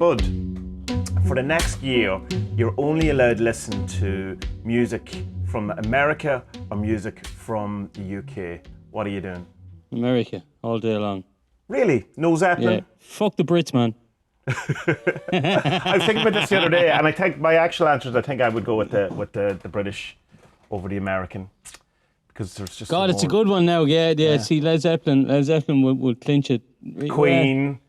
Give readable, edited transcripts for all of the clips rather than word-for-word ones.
Spud, for the next year, you're only allowed to listen to music from America or music from the UK. What are you doing? America, all day long. Really? No Zeppelin? Yeah. Fuck the Brits, man. I was thinking about this the other day, and I think my actual answer is I think I would go with the British over the American, because there's just God, it's a good one now. Yeah. See, Led Zeppelin would clinch it. Queen,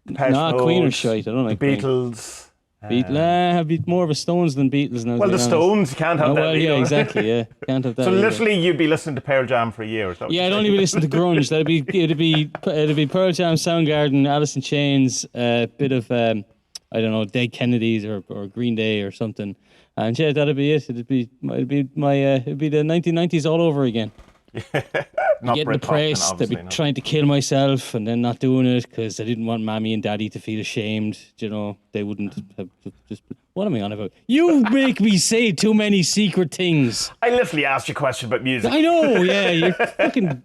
Queen are shite. I don't like the Beatles. Have be more of a Stones than Beatles now. Well, the Stones, you can't have that. Well, yeah, exactly. Yeah, can't have that. So literally, you'd be listening to Pearl Jam for a year. Is that what I'd only be listening to grunge. It'd be Pearl Jam, Soundgarden, Alice in Chains, a bit of I don't know, Dead Kennedys or Green Day or something. And yeah, that'd be it. It'd be the 1990s all over again. Getting depressed, I'd be trying to kill myself and then not doing it because I didn't want mommy and daddy to feel ashamed. You know, they wouldn't have just. What am I on about? You make me say too many secret things. I literally asked you a question about music. I know, yeah. You're fucking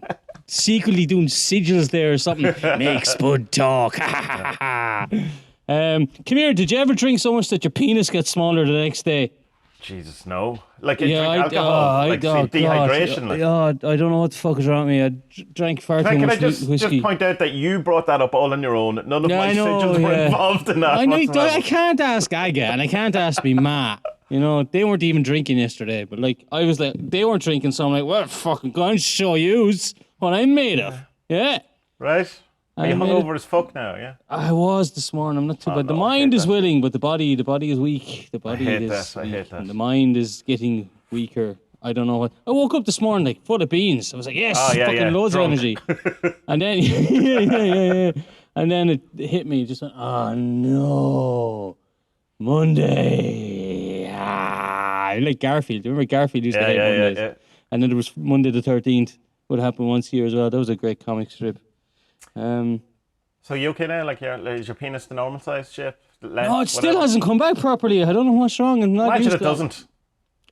secretly doing sigils there or something. Make Spud talk. Come here, did you ever drink so much that your penis gets smaller the next day? Jesus, no. Like, drink alcohol, dehydration. God, I don't know what the fuck is wrong with me. I drank far too much whiskey. Can I just point out that you brought that up all on your own. None of my sigils were involved in that. I can't ask Aga and I can't ask me ma. You know, they weren't even drinking yesterday. But like, I was like, they weren't drinking, so I'm like, well, fucking go and show yous what I'm made of. Yeah. Right. Are you hungover as fuck now, yeah? I was this morning. I'm not too bad. The mind is willing, but the body is weak. I hate that. And the mind is getting weaker. I don't know what. I woke up this morning like full of beans. I was like, yes, loads of energy. And then, yeah. And then it hit me. Just went, oh no, Monday. Like Garfield. Remember Garfield used to hate Mondays? Yeah. And then there was Monday the 13th. Would happen once a year as well. That was a great comic strip. So you okay now? Like, is your penis the normal size shape? No, it still hasn't come back properly. I don't know what's wrong. Imagine it doesn't.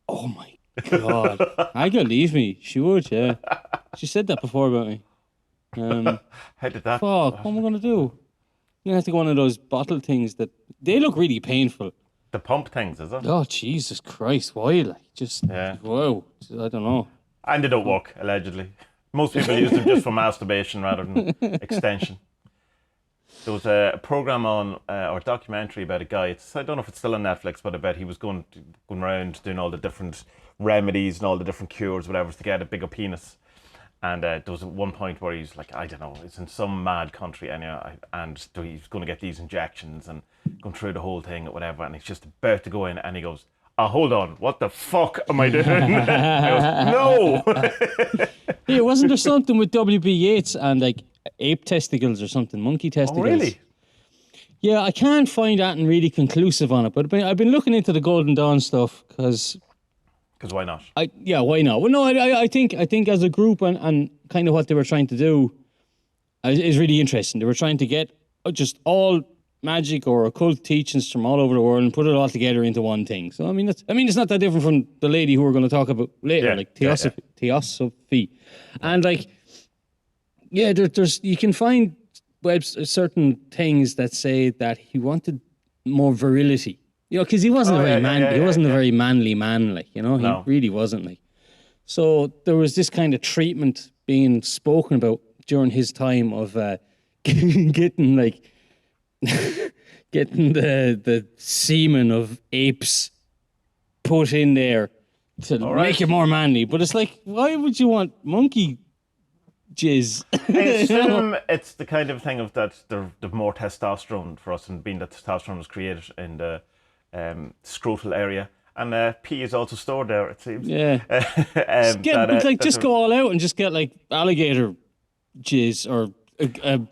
Oh my God. I could leave me. She would, yeah. She said that before about me. How did that? Fuck, what am I going to do? You have to go one of those bottle things that, they look really painful. The pump things, is it? Oh, Jesus Christ, why? Like, whoa, I don't know. And they don't work, allegedly. Most people use them just for masturbation rather than extension. There was a program on, or documentary about a guy. I don't know if it's still on Netflix, but I bet he was going around doing all the different remedies and all the different cures, whatever, to get a bigger penis. And there was one point where he's like, I don't know, it's in some mad country anyhow, and he's going to get these injections and going through the whole thing or whatever, and he's just about to go in, and he goes, hold on, what the fuck am I doing? I goes, no! Yeah, wasn't there something with W.B. Yeats and like ape testicles or something, monkey testicles? Oh, really? Yeah, I can't find anything really conclusive on it, but I've been looking into the Golden Dawn stuff because why not? Why not? Well, no, I think as a group and kind of what they were trying to do is really interesting. They were trying to get just all magic or occult teachings from all over the world and put it all together into one thing. So I mean, it's not that different from the lady who we're going to talk about later, like Theosophy, and like, yeah, there's you can find certain things that say that he wanted more virility, you know, because he wasn't he wasn't a very manly man, like, you know, he really wasn't, like. So there was this kind of treatment being spoken about during his time of getting like. Getting the semen of apes put in there to make you more manly. But it's like, why would you want monkey jizz? I assume it's the kind of thing of that there's more testosterone for us, and being that testosterone was created in the scrotal area. And pee is also stored there, it seems. Yeah. Just go all out and just get like alligator jizz or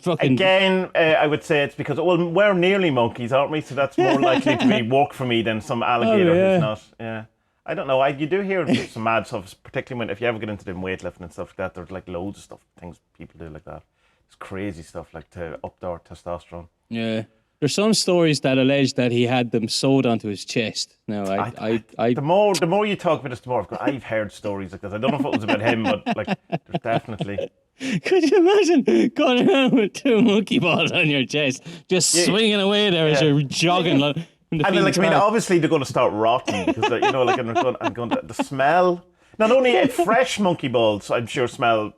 fucking... Again, I would say it's because, we're nearly monkeys, aren't we? So that's more likely to be work for me than some alligator who's not. Yeah. I don't know. You do hear some mad stuff, particularly if you ever get into the weightlifting and stuff like that. There's like loads of stuff, things people do like that. It's crazy stuff, like to up their testosterone. Yeah. There's some stories that allege that he had them sewed onto his chest. Now, the more you talk about this, the more I've heard stories like this. I don't know if it was about him, but like, there's definitely... Could you imagine going around with 2 monkey balls on your chest, just swinging away there as you're jogging? Like, And then, like, I mean, obviously they're going to start rotting because, you know, like, I'm going to, the smell. Not only fresh monkey balls, I'm sure smell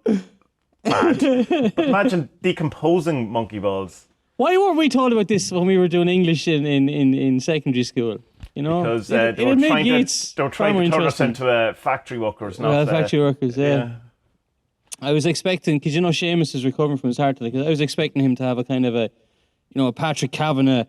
bad, but imagine decomposing monkey balls. Why weren't we taught about this when we were doing English in secondary school? You know, because they were trying to turn us into factory workers, not factory workers. Yeah. I was expecting, because you know Seamus is recovering from his heart attack. I was expecting him to have a kind of a, you know, a Patrick Kavanagh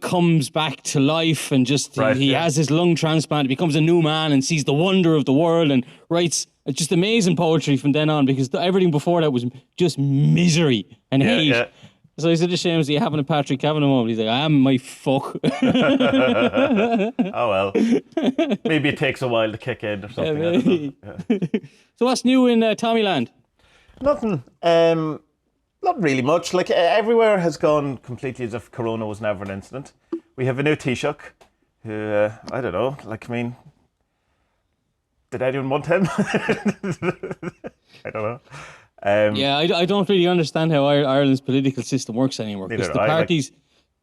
comes back to life and just he has his lung transplant, becomes a new man and sees the wonder of the world and writes just amazing poetry from then on, because everything before that was just misery and hate. Yeah. So I said to Seamus, are you having a Patrick Kavanagh moment? He's like, I am, my fuck. Oh well. Maybe it takes a while to kick in or something. I don't know. Yeah. So what's new in Tommieland? Nothing. Not really much. Like, everywhere has gone completely as if Corona was never an incident. We have a new Taoiseach who, I don't know, like, I mean, did anyone want him? I don't know. I don't really understand how Ireland's political system works anymore. Because the parties,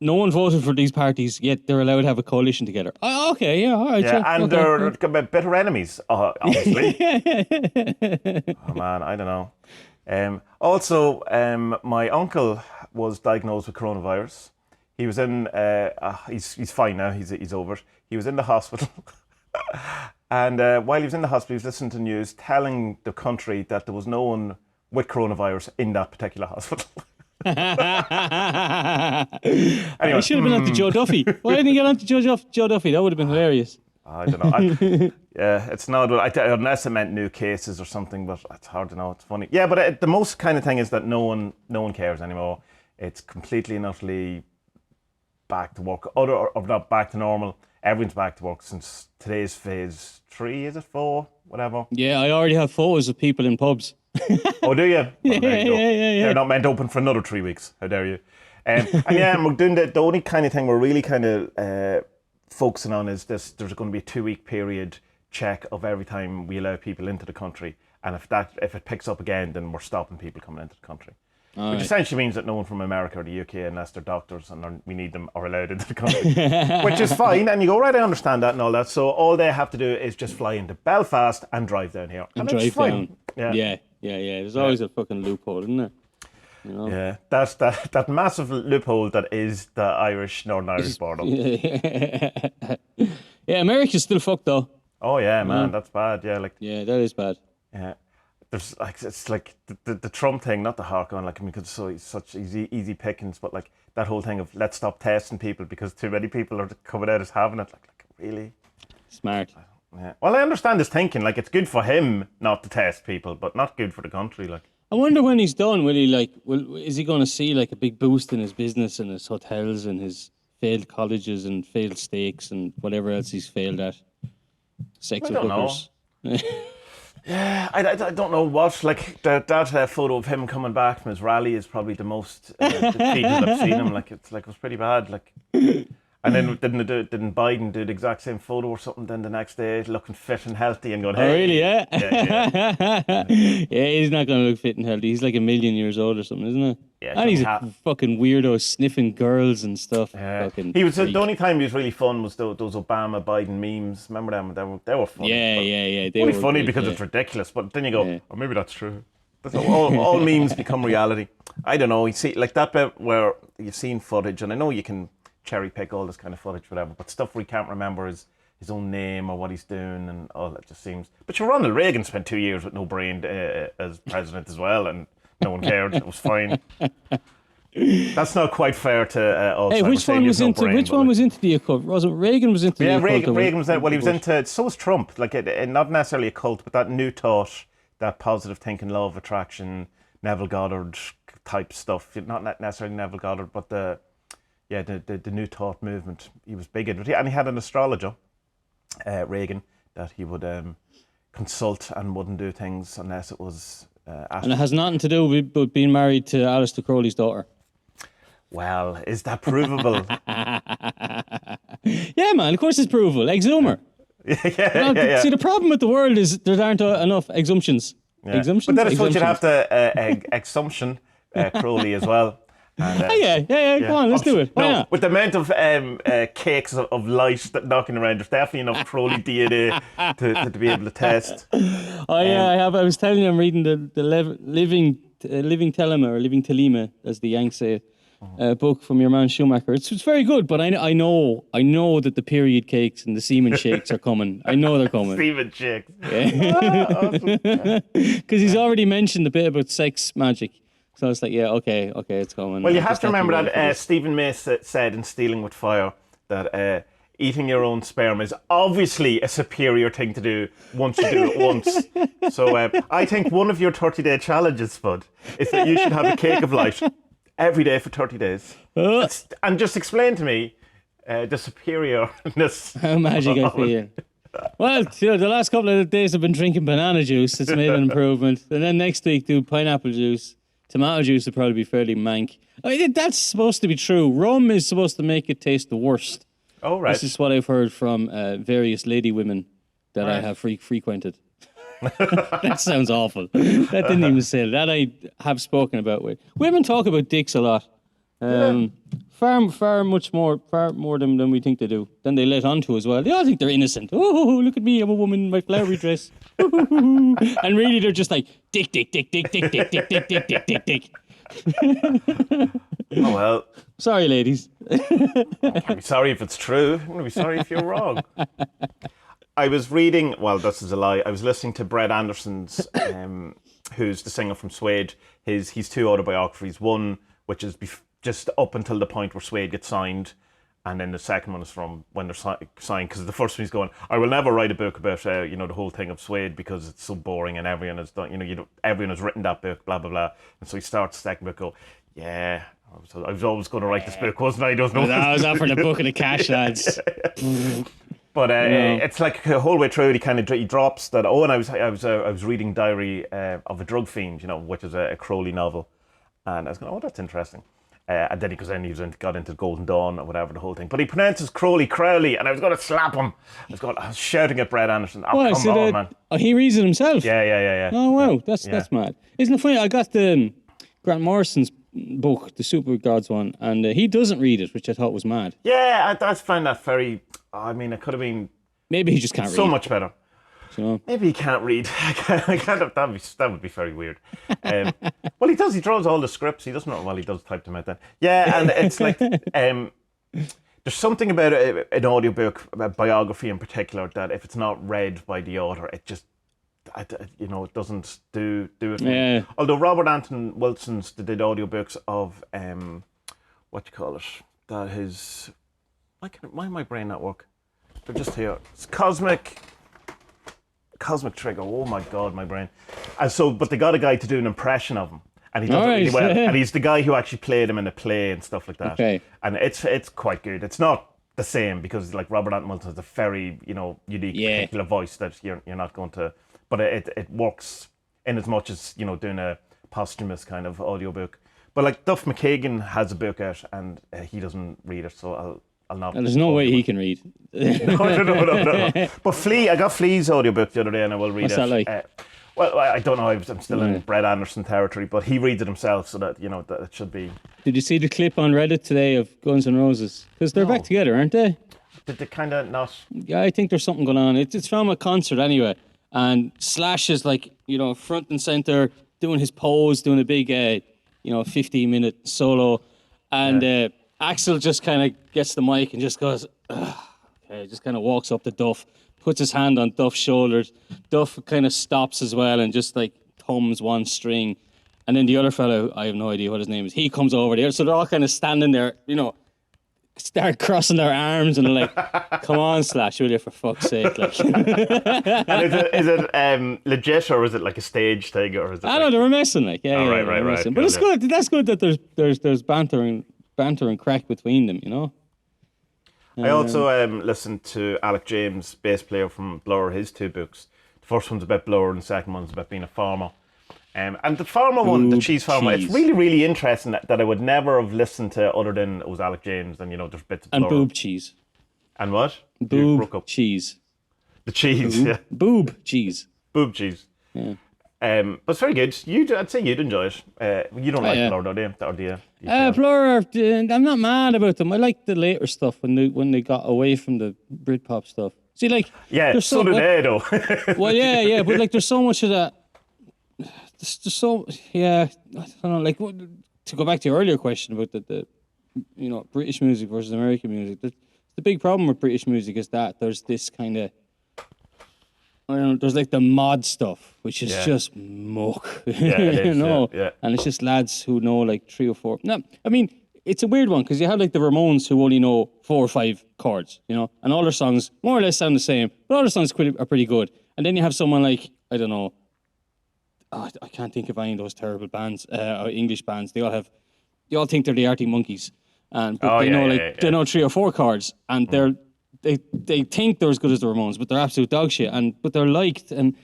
no one voted for these parties, yet they're allowed to have a coalition together. Oh, okay, yeah, all right. Yeah, and they're bitter enemies, obviously. Oh, man, I don't know. Also, my uncle was diagnosed with coronavirus. He was in, he's fine now, he's over it. He was in the hospital. And while he was in the hospital, he was listening to news telling the country that there was no one with coronavirus in that particular hospital. Anyway, he should have been on to Joe Duffy. Why didn't he get on to Joe Duffy? That would have been hilarious. I don't know. Yeah, it's not, unless it meant new cases or something, but it's hard to know. It's funny. Yeah, but the most kind of thing is that no one cares anymore. It's completely and utterly back to work. Or not back to normal. Everyone's back to work since today's phase 3, is it 4? Whatever. Yeah, I already have photos of people in pubs. Oh, do you? Yeah. They're not meant to open for another 3 weeks. How dare you? And we're doing the only kind of thing we're really kind of focusing on is this. There's going to be a 2-week period check of every time we allow people into the country, and if it picks up again, then we're stopping people coming into the country. Which essentially means that no one from America or the UK, unless they're doctors and we need them, are allowed into the country. Which is fine, and you go, right, I understand that and all that. So all they have to do is just fly into Belfast and drive down here. And drive down. Yeah. There's always a fucking loophole, isn't there? You know? Yeah, that's that massive loophole that is the Northern Irish border. Yeah, America's still fucked though. Oh yeah, man, that's bad. Yeah, yeah, that is bad. Yeah. There's it's like the Trump thing, not the Hawk on, like, I mean, because it's such easy pickings, but like that whole thing of let's stop testing people because too many people are coming out as having it. Like really smart. Yeah. Well, I understand his thinking. Like, it's good for him not to test people, but not good for the country. Like, I wonder when he's done, is he going to see like a big boost in his business and his hotels and his failed colleges and failed steaks and whatever else he's failed at? Sex with hookers. Yeah, I don't know what, like, that photo of him coming back from his rally is probably the most defeated I've seen him. Like, it was pretty bad. Like, and then didn't Biden do the exact same photo or something? Then the next day, looking fit and healthy and going, hey. Oh, really? Yeah. Yeah, he's not going to look fit and healthy. He's like 1,000,000 years old or something, isn't he? Yeah, and he's a fucking weirdo sniffing girls and stuff. Yeah. He was the only time he was really fun was those Obama Biden memes. Remember them? They were funny. Yeah. They were funny because it's ridiculous. But then you go, oh, maybe that's true. That's all memes become reality. I don't know. You see, like that bit where you've seen footage, and I know you can cherry pick all this kind of footage, whatever. But stuff we can't remember is his own name or what he's doing, and all that just seems. But Ronald Reagan spent 2 years with no brain as president as well, and no one cared. It was fine. That's not quite fair to Alzheimer's. Hey, which one was into the occult? Wasn't Reagan was into the occult? Yeah, Reagan was. Well, he was into. So was Trump. Like, not necessarily a cult, but that new thought, that positive thinking, law of attraction, Neville Goddard type stuff. Not necessarily Neville Goddard, but the new thought movement. He was big into it, and he had an astrologer, Reagan, that he would consult and wouldn't do things unless it was. And it has nothing to do with being married to Alistair Crowley's daughter. Well, is that provable? Yeah, man, of course it's provable. Exhumer. Yeah. See, the problem with the world is there aren't enough exhumations. Yeah. Exemption? But then I suppose you'd Exemptions. have to exsumption Crowley as well. And, Yeah. Come on, let's do it. Why No, not? with the amount of cakes of light that knocking around, there's definitely enough Crowley DNA to be able to test. Oh yeah, I have. I was telling you, I'm reading the living telema or living telema, as the Yanks say it, book from your man Schumacher. It's very good, but I know that the period cakes and the semen shakes are coming. I know they're coming. Steven chicks. Because he's already mentioned a bit about sex magic. So it's like, yeah, okay, it's coming. Well, you have to remember that Stephen May said in Stealing with Fire that eating your own sperm is obviously a superior thing to do once you do it once. So I think one of your 30-day challenges, Spud, is that you should have a cake of light every day for 30 days. And just explain to me the superiorness. How magic I feel. Well, the last couple of days I've been drinking banana juice. It's made an improvement. And then next week, do pineapple juice. Tomato juice would probably be fairly mank. I mean, that's supposed to be true. Rum is supposed to make it taste the worst. Oh, right. This is what I've heard from various lady women that I have frequented. That sounds awful. That didn't even say it. That I have spoken about with. Women talk about dicks a lot. Far more than we think they do. Then they let on to as well. They all think they're innocent. Oh, look at me, I'm a woman in my flowery dress. And really they're just like, dick. Oh, well. Sorry, ladies. I'd be sorry if it's true. I'm going to be sorry if you're wrong. I was reading, well, this is a lie. I was listening to Brett Anderson's, who's the singer from Suede. He's two autobiographies. One, which is just up until the point where Suede gets signed. And then the second one is from when they're signed. Because the first one he's going, I will never write a book about, the whole thing of Suede because it's so boring and everyone has done, everyone has written that book, blah, blah, blah. And so he starts the second book, I was always going to write this book, wasn't I? I was offering a book and a cash, lads. But it's like the whole way through, he drops that. Oh, and I was reading Diary of a Drug Fiend, which is a Crowley novel, and I was going, oh, that's interesting. And then he got into Golden Dawn or whatever, the whole thing. But he pronounces Crowley, and I was going to slap him. I was shouting at Brett Anderson. Oh, come on, man! Oh, he reads it himself. Yeah. Oh wow, that's mad. Isn't it funny? I got the Grant Morrison's book, the Super Gods one, and he doesn't read it, which I thought was mad. Yeah, I find that very. I mean, it could have been. Maybe he just can't read. So much better. So. Maybe he can't read. That would be very weird. Well, he does. He draws all the scripts. He doesn't know. Well, he does type them out then. Yeah, and it's like there's something about an audiobook, a biography in particular, that if it's not read by the author, it just it doesn't do it. Yeah. Although Robert Anton Wilson's did audiobooks of what you call it? That his why my brain not work? They're just here. It's Cosmic Trigger. Oh my God, my brain. And so, but they got a guy to do an impression of him, and he does it really well. And he's the guy who actually played him in a play and stuff like that. Okay. And it's quite good. It's not the same because like Robert Anton Wilson has a very unique particular voice that you're not going to. But it works in as much as doing a posthumous kind of audiobook. But like Duff McKagan has a book out and he doesn't read it, so I'll not. And there's no way he can read. No. But I got Flea's audiobook the other day and I will read What's it. that like? Well, I don't know. I'm still in Brett Anderson territory, but he reads it himself, so that that it should be. Did you see the clip on Reddit today of Guns N' Roses? Because they're back together, aren't they? Did they kind of not? Yeah, I think there's something going on. It's from a concert anyway, and Slash is like front and center doing his pose, doing a big 15-minute solo, and Axel just kind of gets the mic and just goes, okay, just kind of walks up to Duff, puts his hand on Duff's shoulders. Duff kind of stops as well and just like hums one string. And then the other fellow, I have no idea what his name is, he comes over there. So they're all kind of standing there, start crossing their arms and they're like, come on, Slash, will you, for fuck's sake. Like. And is it legit or is it like a stage thing? Or is it I know, they were messing like. Yeah, right. But it's good. That's good that there's banter and crack between them, I also listened to Alec James, bass player from Blur, his two books. The first one's about Blur and the second one's about being a farmer. And the farmer one, the cheese farmer, it's really, really interesting that I would never have listened to other than it was Alec James and, there's bits of Blur. And boob cheese. And what? Boob cheese. The cheese, yeah. Boob cheese. Boob cheese. Yeah. But it's very good. I'd say you'd enjoy it. You don't like Blur, do you? Or do you? Blur, I'm not mad about them. I like the later stuff when they got away from the Britpop stuff. See, like... Yeah, so did they, though. Well, yeah, but like there's so much of that... There's so... Yeah, I don't know, like... To go back to your earlier question about the British music versus American music, the big problem with British music is that there's this kind of... I don't know, there's like the mod stuff, which is just muck, Yeah, it is, yeah. And it's just lads who know like 3 or 4. No, I mean, it's a weird one because you have like the Ramones who only know 4 or 5 chords, and all their songs more or less sound the same, but all their songs are pretty good. And then you have someone like, I don't know, I can't think of any of those terrible bands, English bands. They all think they're the Arctic Monkeys, and they know 3 or 4 chords, and they think they're as good as the Ramones, but they're absolute dog shit, but they're liked. And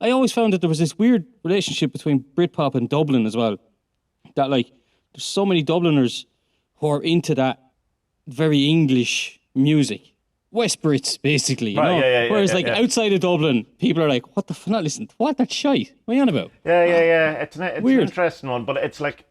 I always found that there was this weird relationship between Britpop and Dublin as well. That like there's so many Dubliners who are into that very English music. West Brits, basically, Whereas outside of Dublin, people are like, what the not listen, what, that's shite. What are you on about? Yeah. It's an interesting one, but it's like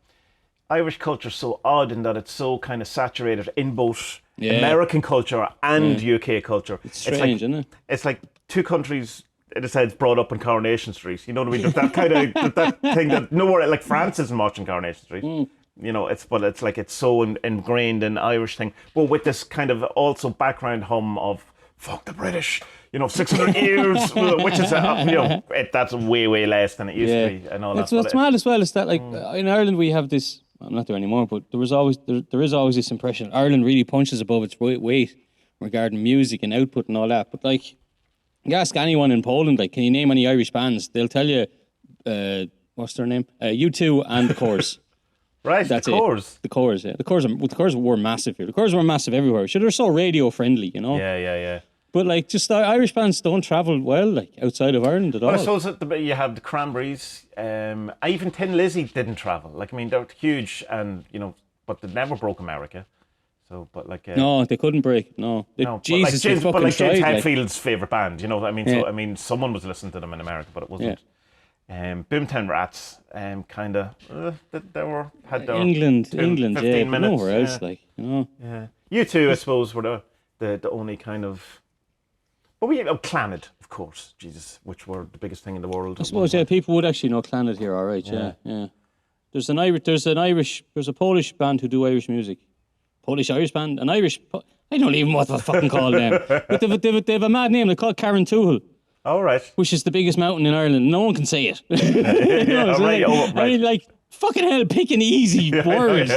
Irish culture's so odd in that it's so kind of saturated in both American culture and UK culture. It's strange, isn't it? It's like 2 countries, in a sense, brought up in Coronation Street. You know what I mean? There's that kind of that thing that nowhere, like France isn't much in Coronation Street. It's like it's so ingrained in Irish thing. But with this kind of also background hum of fuck the British, 600 years, which is that's way less than it used to be, and all that. What's mad as well is that like in Ireland we have this. I'm not there anymore, but there is always this impression Ireland really punches above its weight regarding music and output and all that. But like, you ask anyone in Poland, like, can you name any Irish bands? They'll tell you, what's their name? U2 and the Corrs. Right, that's the Corrs. The Corrs, yeah. The Corrs were massive here. The Corrs were massive everywhere. Sure, they're so radio friendly, Yeah. But like, just Irish bands don't travel well, like outside of Ireland at all. I suppose you have the Cranberries. Even Tin Lizzy didn't travel. Like, I mean, they're huge, and but they never broke America. So, but like, no, they couldn't break. No, Jesus, James tried, Hetfield's favorite band. You know what I mean? Yeah. So I mean, someone was listening to them in America, but it wasn't. Boomtown Rats, kind of. They had their England, 15 minutes. Nowhere else, Yeah. U2, I suppose, were the only kind of. But we Clannad, of course, Jesus, which were the biggest thing in the world. I suppose, people would actually know Clannad here, all right, yeah. There's a Polish band who do Irish music. Polish-Irish band, I don't even know what to fucking call them. But they have a mad name, they're called Carrintoohil. All right. Which is the biggest mountain in Ireland. No one can say it. Right. I mean, like, fucking hell, pick an easy word,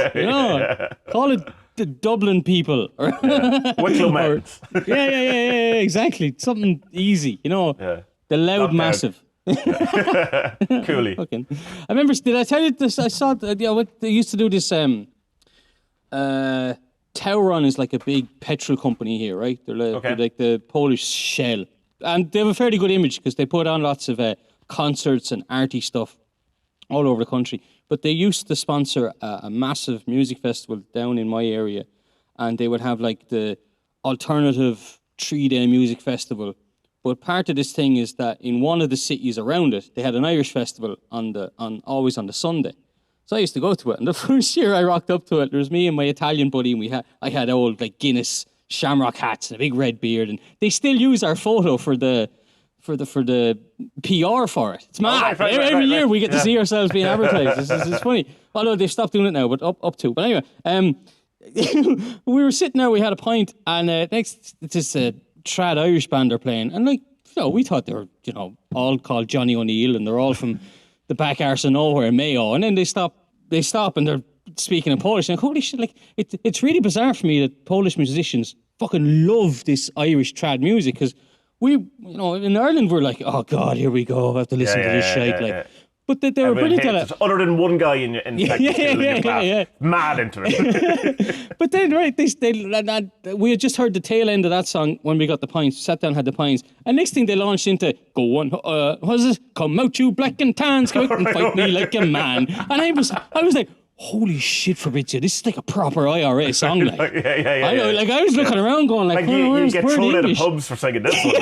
Call it the Dublin people. Wicklow Mountains. Yeah, exactly. Something easy, The loud massive. Coolly. I remember, did I tell you this? I saw, they used to do this, Tauron is like a big petrol company here, right? They're like the Polish Shell. And they have a fairly good image because they put on lots of concerts and arty stuff all over the country. But they used to sponsor a massive music festival down in my area, and they would have like the alternative 3-day music festival. But part of this thing is that in one of the cities around it, they had an Irish festival always on the Sunday. So I used to go to it, and the first year I rocked up to it, there was me and my Italian buddy, and I had old like Guinness shamrock hats and a big red beard, and they still use our photo for the PR for it. It's mad. Every year we get to see ourselves being advertised. It's funny. Although they've stopped doing it now, but up to. But anyway, we were sitting there, we had a pint, and next this trad Irish band are playing, and like, we thought they were, all called Johnny O'Neill, and they're all from the back arse of nowhere in Mayo, and then they stop and they're speaking in Polish, and holy shit, like, it's really bizarre for me that Polish musicians fucking love this Irish trad music, because we, in Ireland, we're like, oh God, here we go, I have to listen to this shite, like. But they were brilliant at it. Other than one guy in your class, mad into it. But then, right, we had just heard the tail end of that song when we got the pints, sat down, had the pints, and next thing they launched into, go on, what was it? Come out, you black and tans, come out and fight me like a man. And I was like, holy shit, Fabrizio, this is like a proper IRA song. Like. I was looking around going like, you get thrown out of pubs for singing this one.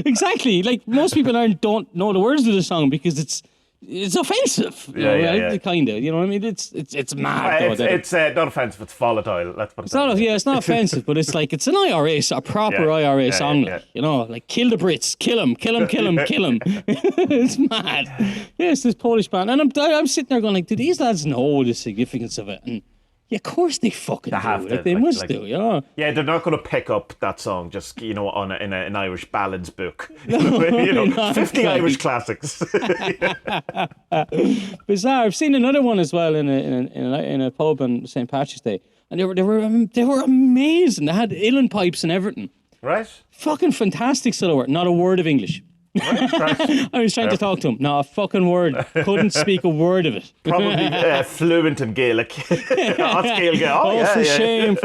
Exactly. Like most people don't know the words of the song because it's offensive. Kind of. You know what I mean? It's mad. It's not offensive. It's volatile. Let's put it that way. It's not offensive, but it's like it's an IRA, a proper IRA song. You know, like kill the Brits, kill them. It's mad. Yeah, it's this Polish band, and I'm sitting there going like, do these lads know the significance of it? And yeah, of course they fucking do. Like, they must do, you know. Yeah, they're not going to pick up that song just, you know, in an Irish ballads book. You know, 50 Irish classics. Bizarre. I've seen another one as well in a pub on St. Patrick's Day, and they were amazing. They had uilleann pipes and everything. Right. Fucking fantastic solo work. Not a word of English. Right. I was trying to talk to him. Not a fucking word. Couldn't speak a word of it. Probably fluent in Gaelic. For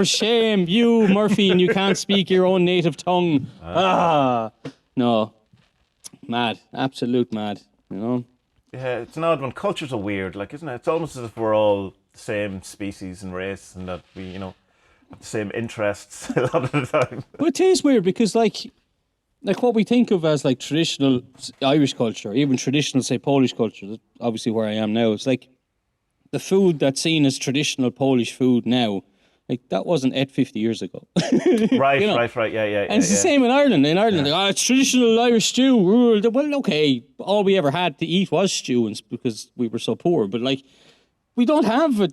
shame. You, Murphy, and you can't speak your own native tongue. No. Mad. Absolute mad. You know? Yeah, it's an odd one. Cultures are weird, like, isn't it? It's almost as if we're all the same species and race and that we, you know, have the same interests a lot of the time. But it is weird because, like what we think of as like traditional Irish culture, even traditional, say, Polish culture, obviously where I am now, it's like the food that's seen as traditional Polish food now, like that wasn't 50 years ago. Right, you know? right, yeah. And it's the same in Ireland. In Ireland, like, it's traditional Irish stew. Well, okay, all we ever had to eat was stew because we were so poor. But like, we don't have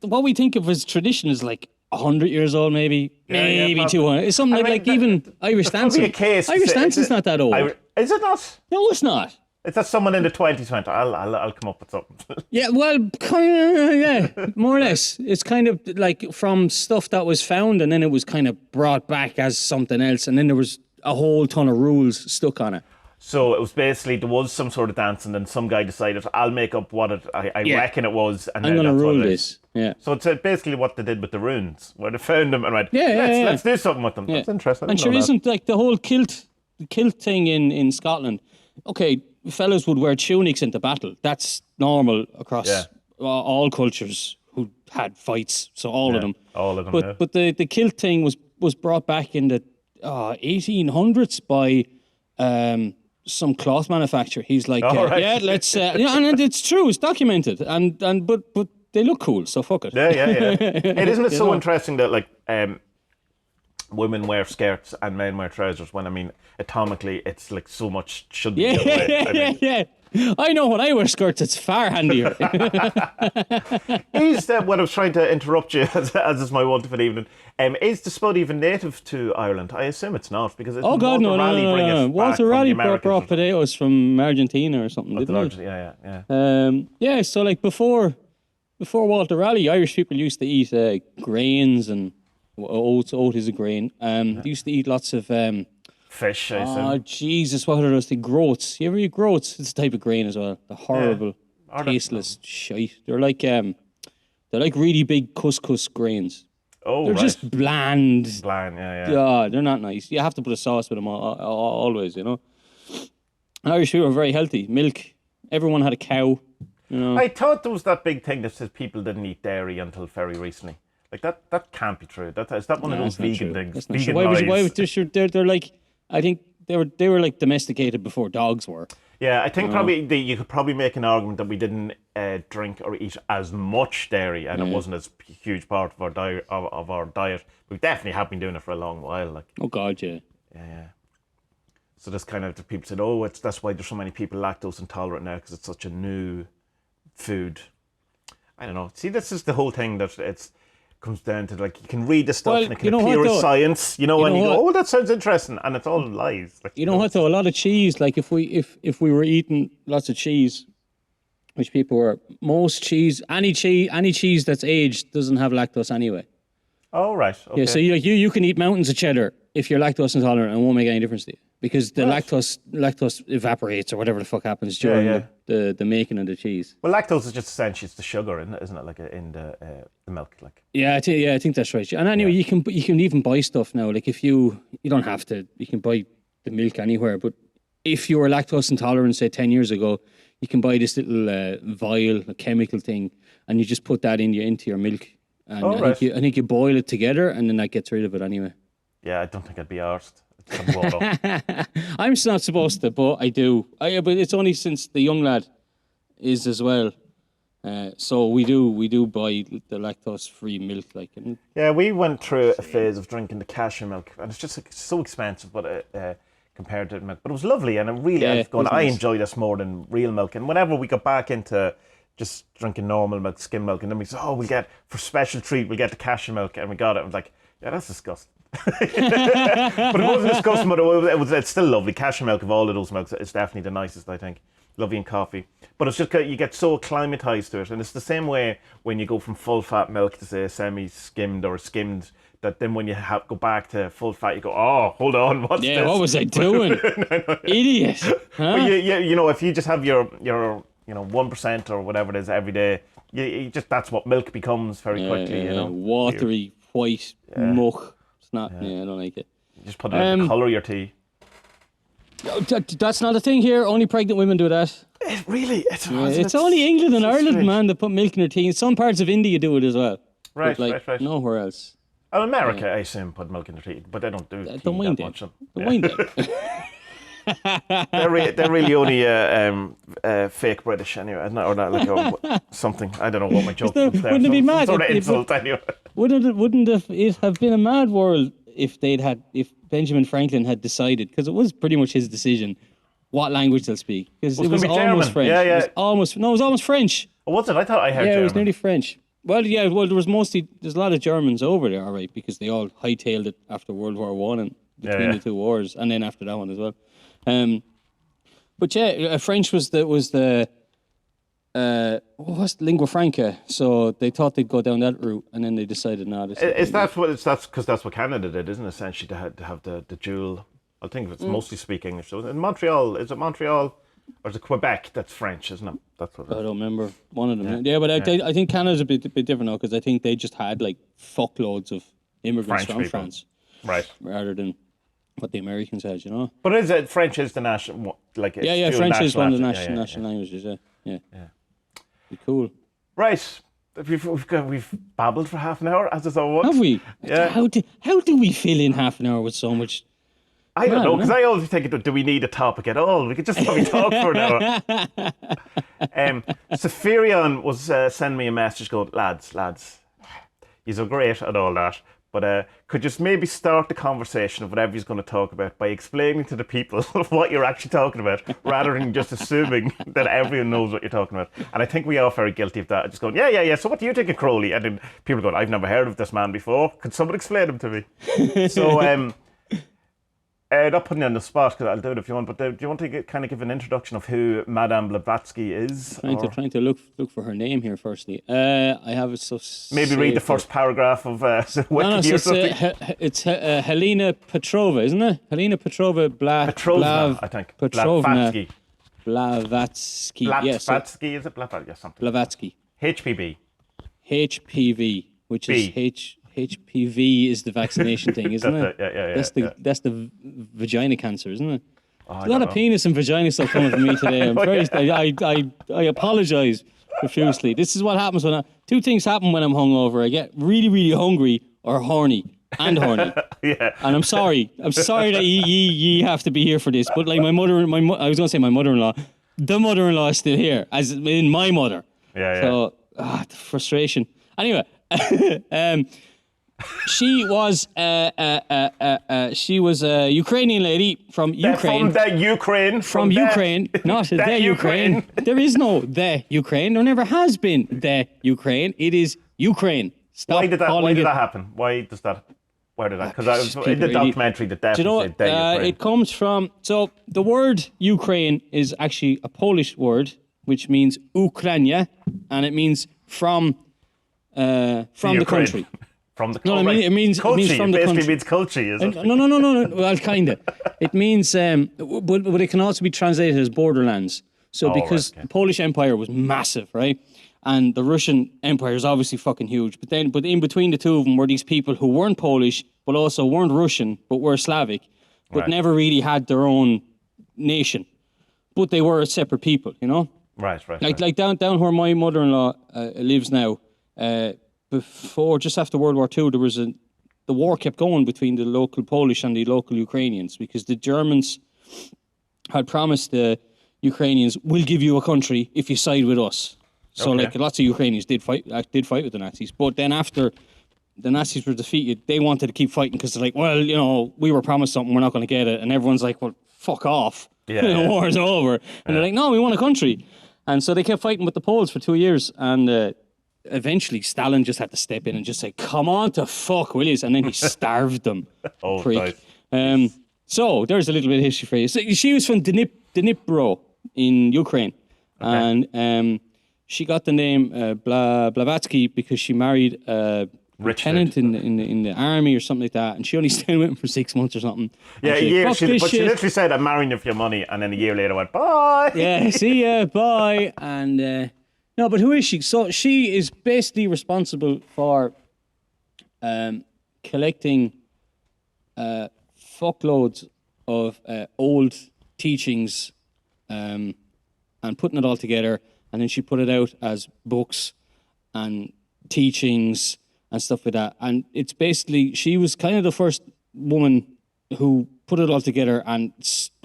what we think of as tradition is like 100 years old, maybe 200. It's something even Irish dancing. Irish dancing's not that old. Is it not? No, it's not. Is that someone in the 2020? I'll come up with something. Yeah, well, yeah, more or less. It's kind of like from stuff that was found, and then it was kind of brought back as something else, and then there was a whole ton of rules stuck on it. So it was basically, there was some sort of dance, and then some guy decided, I'll make up what I reckon it was, and I'm going to rule this. Yeah. So it's basically what they did with the runes, where they found them and went, let's do something with them. Yeah. That's interesting. And sure, isn't like the whole kilt thing in Scotland? Okay, fellas would wear tunics into battle. That's normal across all cultures who had fights. So all of them. All of them. But the kilt thing was brought back in the 1800s by some cloth manufacturer. He's like, let's and it's true. It's documented. But they look cool. So fuck it. Yeah. Isn't it so interesting that like women wear skirts and men wear trousers when, I mean, atomically, it's like so much should be the other way. Yeah. I know when I wear skirts, it's far handier. Is that what I was trying to interrupt you, as is my wont for the evening? Is the Spud even native to Ireland? I assume it's not, because no. Walter Raleigh brought potatoes from Argentina or something, didn't he? Yeah. So like before Walter Raleigh, Irish people used to eat grains and oats. Oat is a grain. They used to eat lots of fish, I assume. Oh, Jesus, what are those things? Groats. You ever eat groats? It's a type of grain as well. They're horrible, tasteless shite. They're like really big couscous grains. Oh, they're just bland. Bland, yeah. Yeah, they're not nice. You have to put a sauce with them always, you know. Irish people are very healthy. Milk. Everyone had a cow, you know. I thought there was that big thing that says people didn't eat dairy until very recently. Like that can't be true. Is that one of those vegan things? Vegan why they're like, I think they were like domesticated before dogs were. Yeah, I think you could probably make an argument that we didn't drink or eat as much dairy, and it wasn't as huge part of our diet. We definitely have been doing it for a long while. Like, oh God, yeah. Yeah. So that's kind of the people said, that's why there's so many people lactose intolerant now, because it's such a new food. I don't know. See, this is the whole thing that it's comes down to, like, you can read the stuff and it can appear as science, and you go, that sounds interesting, and it's all lies. Like, you know what though? A lot of cheese, like if we were eating lots of cheese, which people were, most cheese, any cheese that's aged doesn't have lactose anyway. Oh, right. Okay. Yeah, so you can eat mountains of cheddar if you're lactose intolerant and it won't make any difference to you. Because the lactose evaporates or whatever the fuck happens during the making of the cheese. Well, lactose is just essentially it's the sugar, isn't it? Like in the milk, like. Yeah, I think that's right. And anyway, you can even buy stuff now. Like if you don't have to, you can buy the milk anywhere. But if you were lactose intolerant, say 10 years ago, you can buy this little vial, a chemical thing, and you just put that into your milk. And I think you boil it together, and then that gets rid of it anyway. Yeah, I don't think I'd be arsed. I'm grown up. I'm not supposed to, but I do. But it's only since the young lad is as well. So we do buy the lactose-free milk, like. And Yeah, we went through a phase of drinking the cashew milk, and it's just like, so expensive, but compared to milk. But it was lovely, and I enjoy this more than real milk. And whenever we got back into just drinking normal milk, skim milk, and then we said, we'll get, for special treat, we'll get the cashew milk, and we got it. I was like, yeah, that's disgusting. But it wasn't disgusting, but it's still lovely. Cashew milk of all of those milks, it's definitely the nicest, I think. Lovely in coffee. But it's just, you get so acclimatized to it. And it's the same way when you go from full fat milk to, say, semi-skimmed or skimmed, that then when you go back to full fat, you go, hold on, what's this? Yeah, what was I doing? Idiot. Huh? But if you just have your 1% or whatever it is every day, you just, that's what milk becomes very quickly, Watery, white, muck. It's not, I don't like it. You just put it in the colour of your tea. That's not a thing here. Only pregnant women do that. It's only England and Ireland, strange. Man, that put milk in their tea. In some parts of India do it as well. Right. Nowhere else. Well, America, I assume, put milk in their tea, but they don't do tea that much. They're really only fake British anyway, or not like something. I don't know what my joke was there. Wouldn't it be mad? Sort of insult anyway. Wouldn't it have been a mad world if Benjamin Franklin had decided, because it was pretty much his decision, what language they'll speak, because it was almost French. Yeah. It was almost French. Oh, was it? I thought I heard German. It was nearly French. Well, there's a lot of Germans over there, right, because they all hightailed it after World War One and between the two wars, and then after that one as well. But French was the lingua franca, so they thought they'd go down that route, and then they decided not. That's what Canada did, isn't it? Essentially, to have the dual. I think it's mostly speak English. So in Montreal, is it Montreal or is it Quebec? That's French, isn't it? That's what. I don't remember one of them. Yeah, but I think Canada's a bit different now, because I think they just had like fuckloads of immigrants from France, right? Rather than what the Americans had, But French is the national, like French is one of the national languages. Yeah. Be cool. Right. We've babbled for half an hour, as is always. Have we? Yeah. How do we fill in half an hour with so much? I don't know, because I always think, do we need a topic at all? We could just probably talk for an hour. Sepherion was sending me a message going, lads, you're great and all that, but could you maybe start the conversation of whatever he's going to talk about by explaining to the people what you're actually talking about, rather than just assuming that everyone knows what you're talking about. And I think we are very guilty of that. Just going, yeah, so what do you think of Crowley? And then people going, I've never heard of this man before. Could someone explain him to me? So, not putting you on the spot, because I'll do it if you want, but do you want to give an introduction of who Madame Blatvatsky is? Trying to look for her name here firstly. I have it so. Maybe read the first paragraph of Wiki or something. It's Helena Petrova, isn't it? Helena Petrova Petrovna, I think. Blatvatsky. Blavatsky. Blatvatsky, is it? Blavatsky, yes, something. Blavatsky. HPV, which is HPV is the vaccination thing, isn't it? Yeah. That's the vagina cancer, isn't it? There's a lot of penis and vagina stuff coming from me today. I apologise profusely. This is what happens two things happen when I'm hungover. I get really, really hungry or horny. And horny. Yeah. And I'm sorry that ye have to be here for this. But like I was going to say my mother-in-law. The mother-in-law is still here, as in my mother. Yeah. So, the frustration. Anyway, she was a Ukrainian lady from Ukraine. From the Ukraine. From Ukraine, not the Ukraine. There is no the Ukraine. There never has been the Ukraine. It is Ukraine. Stop. Why did that happen? Where did that? Because in the documentary, the definitely said the Ukraine. It comes from. So the word Ukraine is actually a Polish word, which means Ukrainia, and it means from the country. From the no, it means from the country. Basically means culture, is it? No. Well, kind of. It means, but it can also be translated as borderlands. So because the Polish Empire was massive, right? And the Russian Empire is obviously fucking huge. But in between the two of them were these people who weren't Polish, but also weren't Russian, but were Slavic, but never really had their own nation. But they were a separate people, Right. Like down where my mother-in-law lives now. Just after World War II, there was the war kept going between the local Polish and the local Ukrainians, because the Germans had promised the Ukrainians, "We'll give you a country if you side with us." So Okay. like lots of Ukrainians did fight with the Nazis, but then after the Nazis were defeated, they wanted to keep fighting because they're like, well, you know, we were promised something, we're not going to get it, and everyone's like, well, fuck off, the war's over, and they're like, no, we want a country, and so they kept fighting with the Poles for 2 years, and eventually Stalin just had to step in and just say, come on to fuck, will you? And then he starved them. Oh, prick. nice. So there's a little bit of history for you. So she was from Dnipro in Ukraine, and she got the name Blavatsky because she married a lieutenant in the army or something like that, and she only stayed with him for 6 months or something. Yeah, a year. She literally said, "I'm marrying you for your money," and then a year later went, "Bye." Yeah, see ya, bye. And no, but who is she? So she is basically responsible for collecting fuckloads of old teachings and putting it all together, and then she put it out as books and teachings and stuff like that. And it's basically, she was kind of the first woman who put it all together and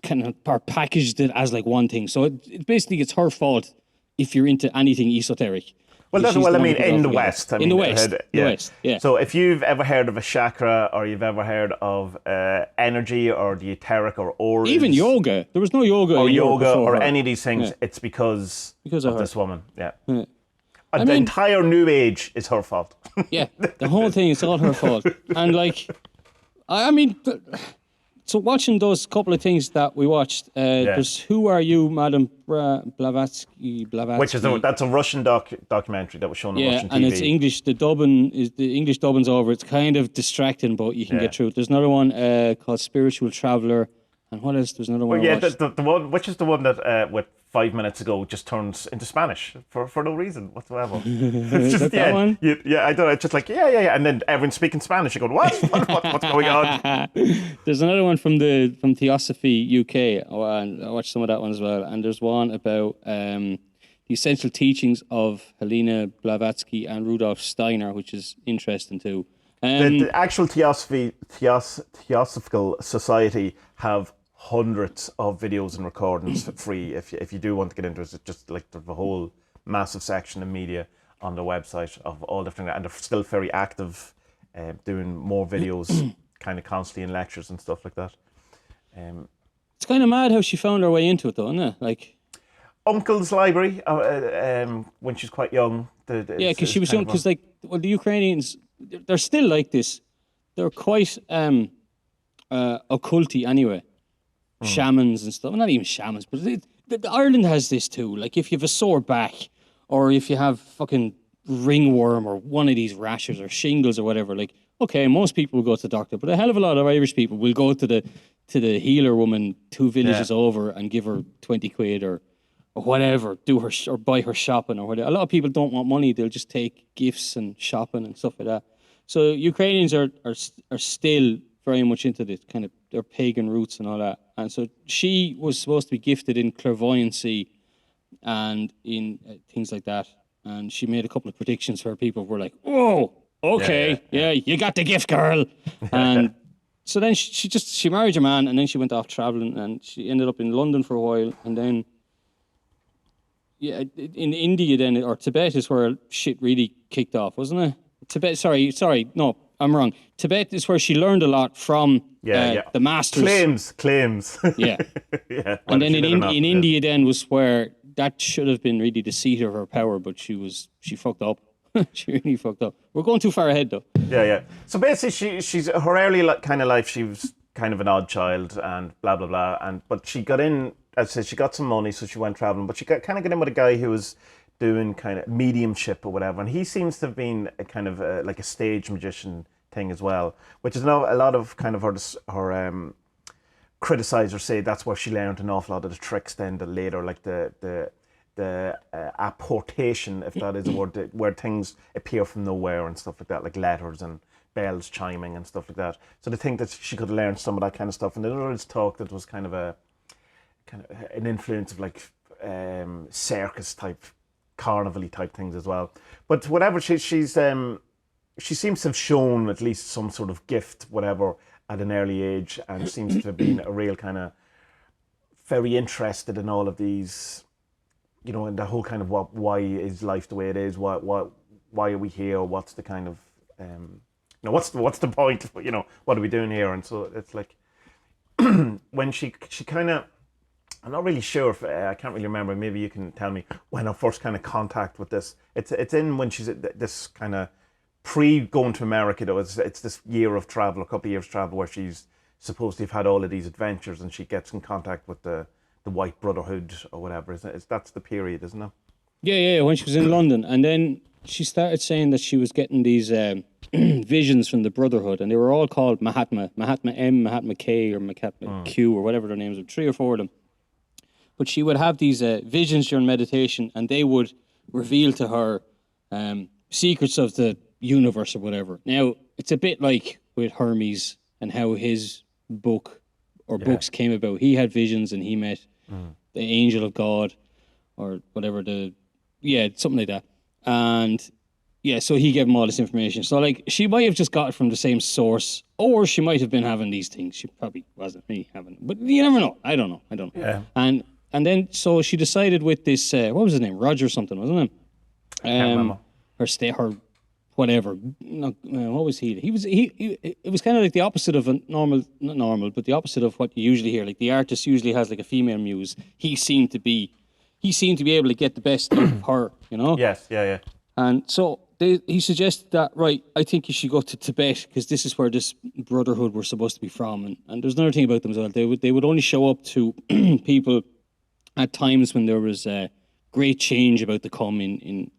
kind of packaged it as like one thing. So it basically, it's her fault if you're into anything esoteric. Well, that's She's what I the one mean who put it all in the together. West. In the West, yeah. So if you've ever heard of a chakra, or you've ever heard of energy, or the etheric, or auras, even yoga, there was no yoga or in Europe yoga, before or her. any of these things, it's because of of her. this woman. Yeah. I The mean- entire New Age is her fault. Yeah, the whole thing is all her fault. And like, I mean, so watching those couple of things that we watched, there's Who Are You, Madam Blavatsky? Which is that's a Russian documentary that was shown on Russian TV. And it's English. The English dubbing's over. It's kind of distracting, but you can get through it. There's another one called Spiritual Traveler, and what else? There's another one. Well, the one, which is the one that with 5 minutes ago just turns into Spanish for no reason whatsoever. It's just, that one? Yeah, I don't know. It's just like yeah, and then everyone's speaking Spanish. You go, what's going on? There's another one from Theosophy UK. I watched some of that one as well. And there's one about the essential teachings of Helena Blavatsky and Rudolf Steiner, which is interesting too. The actual Theosophical Society have hundreds of videos and recordings for free. If you do want to get into it, it's just like the whole massive section of media on the website of all different, and they're still very active, doing more videos, kind of constantly in lectures and stuff like that. It's kind of mad how she found her way into it, though, isn't it? Like Uncle's library when she's quite young. Yeah, because she was young. Because the Ukrainians, they're still like this. They're quite occulty anyway. Shamans and stuff. Well, not even shamans, but Ireland has this too. Like if you have a sore back, or if you have fucking ringworm or one of these rashes or shingles or whatever, like, okay, most people will go to the doctor, but a hell of a lot of Irish people will go to the healer woman 2 villages over and give her 20 quid or whatever, or buy her shopping or whatever. A lot of people don't want money; they'll just take gifts and shopping and stuff like that. So Ukrainians are still very much into this kind of their pagan roots and all that. And so she was supposed to be gifted in clairvoyancy and in things like that. And she made a couple of predictions where people were like, "Whoa, okay, yeah, you got the gift, girl." And so then she married her man, and then she went off traveling, and she ended up in London for a while, and then in India then, or Tibet is where shit really kicked off, wasn't it? Tibet, sorry, no, I'm wrong. Tibet is where she learned a lot from the masters. Claims. Yeah. Yeah. And then in India then was where that should have been really the seat of her power, but she fucked up. She really fucked up. We're going too far ahead though. Yeah. So basically, she's her early kind of life. She was kind of an odd child and blah blah blah. But she got in. As I said, she got some money, so she went traveling. But she got in with a guy who was doing kind of mediumship or whatever, and he seems to have been a kind of like a stage magician thing as well, which is now a lot of kind of her criticizers say that's where she learned an awful lot of the tricks. Then the later, like the apportation, if that is a word, where things appear from nowhere and stuff like that, like letters and bells chiming and stuff like that. So they think that she could have learned some of that kind of stuff. And then others talk that was kind of an influence of like circus type, carnival-y type things as well. But whatever, she's she seems to have shown at least some sort of gift, whatever, at an early age, and seems to have been a real kind of very interested in all of these, you know, in the whole kind of why is life the way it is? Why are we here? What's the kind of, you know, what's the point? You know, what are we doing here? And so it's like when she kind of, I'm not really sure if I can't really remember. Maybe you can tell me when her first kind of contact with this. It's in when she's at this kind of pre going to America though. It's this year of travel, a couple of years travel, where she's supposed to have had all of these adventures, and she gets in contact with the White Brotherhood or whatever. That's the period, isn't it? Yeah, when she was in London, and then she started saying that she was getting these visions from the Brotherhood, and they were all called Mahatma M, Mahatma K, or Mahatma Q, or whatever their names were, 3 or 4 of them. But she would have these visions during meditation, and they would reveal to her secrets of the universe or whatever. Now, it's a bit like with Hermes and how his books came about. He had visions, and he met the angel of God, or whatever, something like that. And so he gave him all this information. So like, she might have just got it from the same source, or she might have been having these things. She probably wasn't really having, but you never know. I don't know. Yeah. And then so she decided with this, what was his name? Roger something, wasn't it? I can't remember. Her whatever. No, what was he? It was kind of like the opposite of not normal, but the opposite of what you usually hear. Like the artist usually has like a female muse. He seemed to be able to get the best out of her, you know? Yes, yeah. And so he suggested that, right, I think you should go to Tibet, because this is where this brotherhood were supposed to be from. And there's another thing about them as well. They would only show up to people at times when there was great change about to come we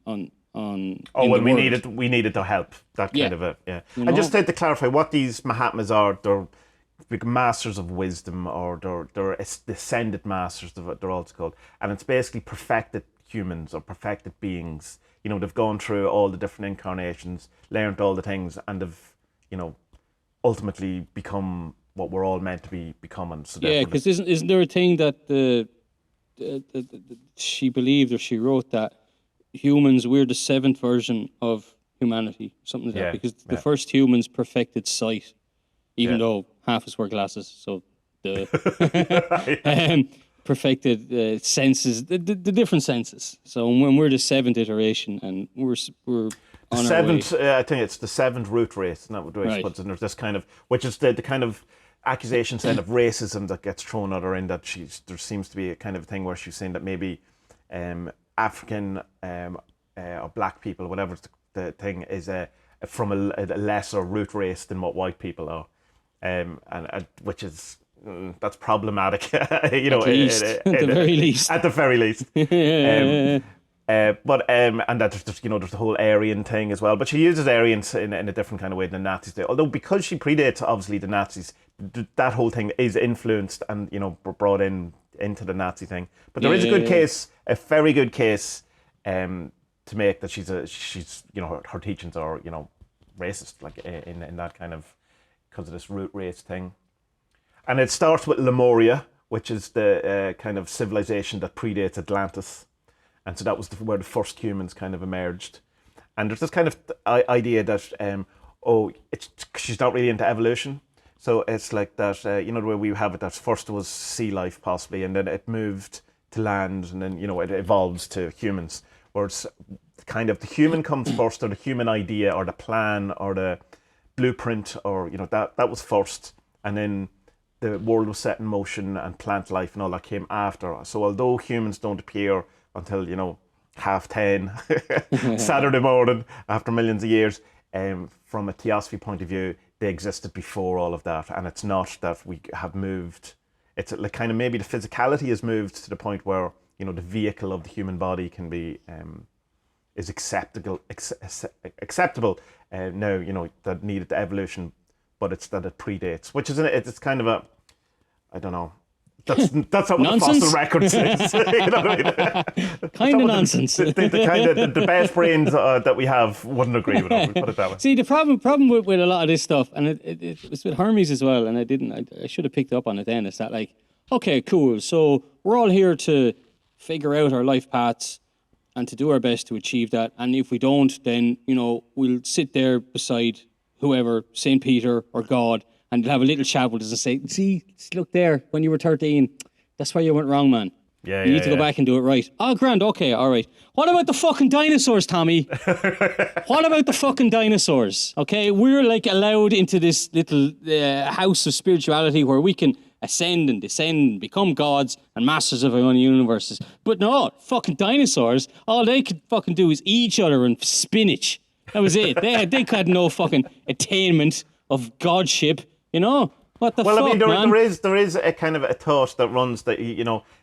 needed their help. That kind of a You And know? just to clarify, what these Mahatmas are, they're big masters of wisdom, or they're ascended masters. They're also called, and it's basically perfected humans or perfected beings. You know, they've gone through all the different incarnations, learned all the things, and have, you know, ultimately become what we're all meant to be becoming. So because isn't there a thing that she believed, or she wrote, that humans, we're the 7th version of humanity, something like that, because the first humans perfected sight, even though half us wear glasses, so perfected senses, the different senses. So when we're the 7th iteration, and we're on our way. I think it's the 7th root race, and that would race Spuds, and there's this kind of, which is the kind of accusations then of racism that gets thrown at her, in that there seems to be a kind of thing where she's saying that maybe African or black people, whatever the thing is, from a lesser root race than what white people are, and which is that's problematic, you know, at the very least. At the very least. But and that there's the whole Aryan thing as well. But she uses Aryans in a different kind of way than the Nazis do. Although because she predates obviously the Nazis, that whole thing is influenced and, you know, brought into the Nazi thing. But there is a good case, a very good case, to make that she's you know, her teachings are, you know, racist, like in that kind of, because of this root race thing. And it starts with Lemuria, which is the kind of civilization that predates Atlantis. And so that was where the first humans kind of emerged. And there's this kind of idea that, she's not really into evolution. So it's like that, you know, the way we have it, that first was sea life possibly, and then it moved to land, and then, you know, it evolves to humans. Or it's kind of the human comes first, or the human idea, or the plan, or the blueprint, or, you know, that was first. And then the world was set in motion, and plant life and all that came after. So although humans don't appear until, you know, 10:30 Saturday morning after millions of years, from a theosophy point of view, they existed before all of that. And it's not that we have moved, it's like kind of maybe the physicality has moved to the point where, you know, the vehicle of the human body can be is acceptable now, you know, that needed the evolution, but it's that it predates, which is it's kind of a, I don't know. That's not what Nonsense? the fossil record says. You know what I mean? Kind of nonsense. The kind of the best brains that we have wouldn't agree with it. We put it that way. See, the problem with a lot of this stuff, and it's with Hermes as well, and I should have picked up on it then, is that, like, okay, cool, so we're all here to figure out our life paths, and to do our best to achieve that. And if we don't, then, we'll sit there beside whoever, St. Peter or God, and have a little chat with us and say, see, look there, when you were 13, that's where you went wrong, man. Yeah, you need to go back and do it right. Oh, grand, okay, all right. What about the fucking dinosaurs, Tommie? What about the fucking dinosaurs? Okay, we're like allowed into this little house of spirituality where we can ascend and descend and become gods and masters of our own universes. But no, fucking dinosaurs, all they could fucking do is eat each other and spinach. That was it. They had no fucking attainment of godship, What the fuck, I mean, man? there is a kind of a thought that runs that,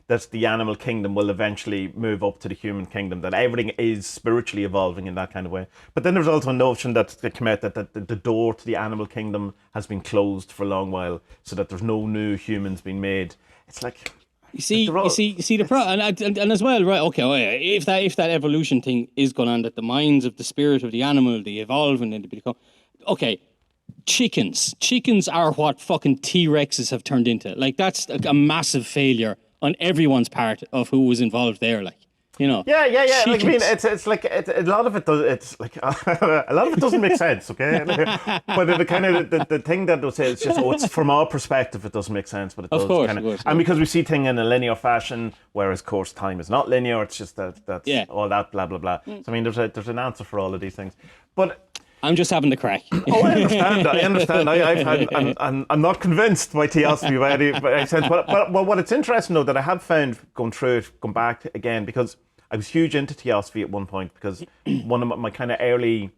that the animal kingdom will eventually move up to the human kingdom, that everything is spiritually evolving in that kind of way. But then there's also a notion that the door to the animal kingdom has been closed for a long while, so that there's no new humans being made. It's like... You see the problem, and as well, right? Okay, if that evolution thing is going on, that the minds of the spirit of the animal, they evolve and then they become... Okay, chickens are what fucking T-Rexes have turned into. Like, that's a massive failure on everyone's part of who was involved there, like, Yeah. Like, I mean, it's like a lot of it does. It's like a lot of it doesn't make sense, okay? But the kind of the thing that they'll say is just, it's from our perspective, it doesn't make sense, but it does. Of course. And because we see things in a linear fashion, whereas, of course, time is not linear. It's just that's all that blah blah blah. So I mean, there's an answer for all of these things, but. I'm just having the crack. Oh, I understand. I'm not convinced by theosophy by any sense. But what it's interesting, though, that I have found going through it, going back again, because I was huge into theosophy at one point, because one of my kind of early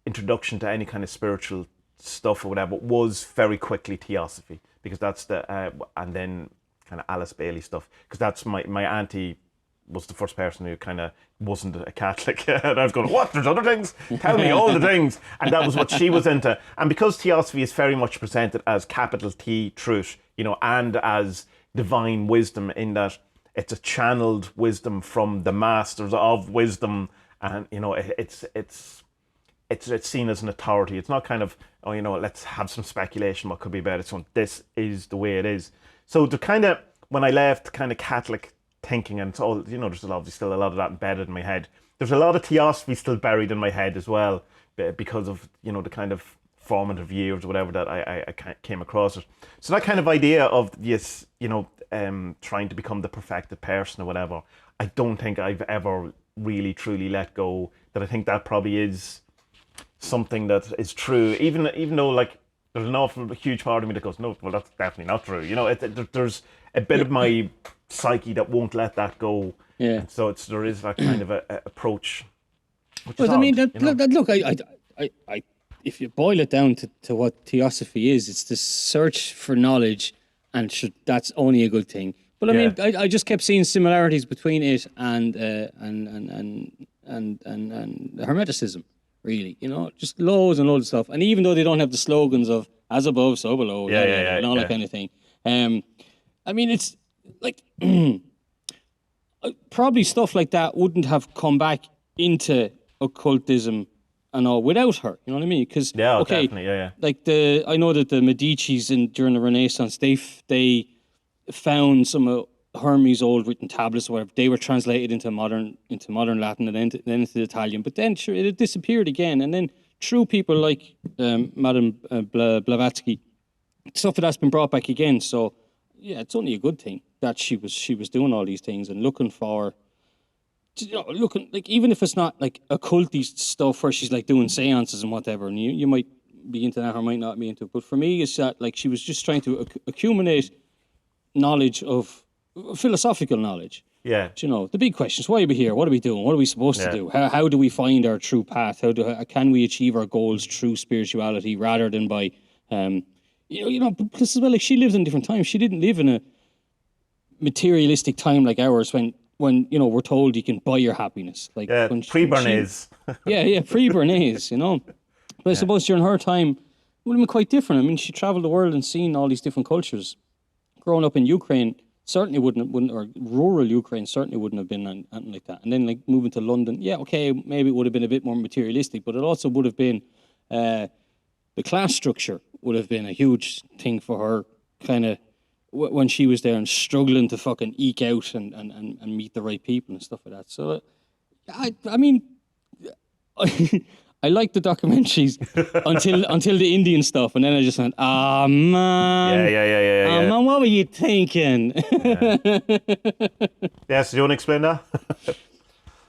introduction to any kind of spiritual stuff or whatever was very quickly theosophy, because that's and then kind of Alice Bailey stuff, because that's my auntie was the first person who kind of wasn't a Catholic. And I was going, what? There's other things? Tell me all the things. And that was what she was into. And because theosophy is very much presented as capital T truth, and as divine wisdom, in that it's a channeled wisdom from the masters of wisdom, and it's seen as an authority. It's not kind of, let's have some speculation what could be better. So this is the way it is. So to kind of, when I left kind of Catholic thinking, and it's all, there's obviously still a lot of that embedded in my head. There's a lot of theosophy still buried in my head as well, because of the kind of formative years or whatever that I came across it. So that kind of idea of this, trying to become the perfected person or whatever, I don't think I've ever really truly let go. That I think that probably is something that is true, even though, like, there's a huge part of me that goes, no, well, that's definitely not true. There's a bit of my psyche that won't let that go. Yeah. And so there is that kind of a approach. Which I mean, look, I if you boil it down to what theosophy is, it's the search for knowledge, and that's only a good thing. But I mean, I just kept seeing similarities between it and Hermeticism. Really, just loads and loads of stuff. And even though they don't have the slogans of as above, so below, and all that kind of thing. I mean, it's like probably stuff like that wouldn't have come back into occultism and all without her. You know what I mean? Because definitely, like I know that the Medicis during the Renaissance, they found some of Hermes' old written tablets or whatever. They were translated into modern Latin and then into the Italian. But then it disappeared again. And then through people like Madame Blavatsky, stuff that's been brought back again. So yeah, it's only a good thing that she was doing all these things and looking like, even if it's not like occulty stuff where she's like doing seances and whatever, and you might be into that or might not be into it. But for me, it's that like she was just trying to accumulate knowledge of philosophical knowledge. Yeah. The big questions: why are we here? What are we doing? What are we supposed to do? How do we find our true path? How can we achieve our goals through spirituality rather than by, plus as well, like, she lived in a different time. She didn't live in a materialistic time like ours when we're told you can buy your happiness. Like pre-Bernays. Pre-Bernays, But I suppose during her time, it would have been quite different. I mean, she traveled the world and seen all these different cultures. Growing up in Ukraine certainly wouldn't, or rural Ukraine certainly wouldn't have been anything like that. And then like moving to London, maybe it would have been a bit more materialistic, but it also would have been the class structure would have been a huge thing for her, kind of when she was there and struggling to fucking eke out and meet the right people and stuff like that. So I mean, I like the documentaries until the Indian stuff, and then I just went, ah man, Yeah. man, what were you thinking? Yeah, so do you want to explain that?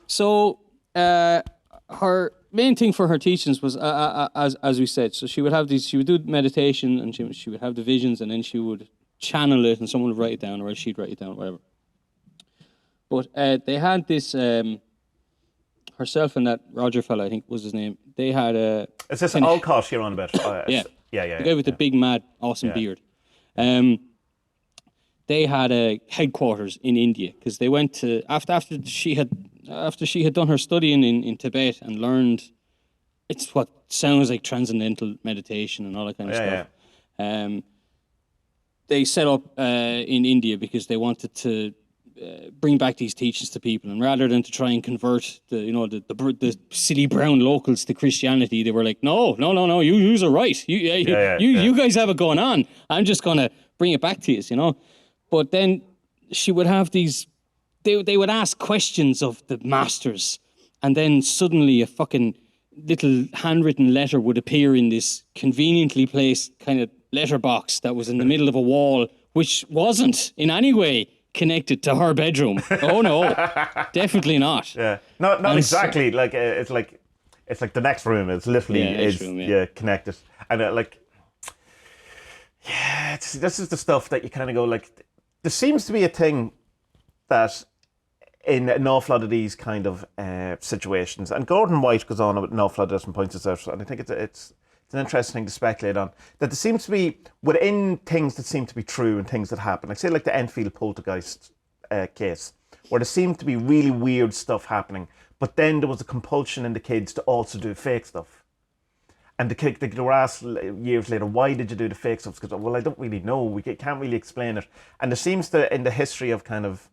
So, her main thing for her teachings was, as we said, so she would do meditation, and she would have the visions, and then she would channel it, and someone would write it down, or she'd write it down, whatever. But they had this, herself and that Roger fella, I think was his name, they had a... Is this Alcott you're on about? Yeah. Yeah. The guy with the big, mad, awesome beard. They had a headquarters in India, because they went to... After she had done her studying in Tibet and learned... It's what sounds like transcendental meditation and all that kind of stuff. Yeah. They set up in India because they wanted to bring back these teachings to people, and rather than to try and convert the silly brown locals to Christianity, they were like, no, you are right. You guys have it going on. I'm just gonna bring it back to you, But then she would have these. They would ask questions of the masters, and then suddenly a fucking little handwritten letter would appear in this conveniently placed kind of letterbox that was in the middle of a wall, which wasn't in any way connected to her bedroom. Oh no, definitely not. Yeah, not exactly. It's like the next room. It's literally connected, and this is the stuff that you kind of go like. There seems to be a thing that in an awful lot of these kind of situations, and Gordon White goes on with an awful lot of different points this out, and I think it's an interesting thing to speculate on, that there seems to be, within things that seem to be true and things that happen, like say like the Enfield poltergeist case, where there seemed to be really weird stuff happening, but then there was a compulsion in the kids to also do fake stuff. And they were asked years later, why did you do the fake stuff? Because, well, I don't really know. We can't really explain it. And there seems to, in the history of kind of,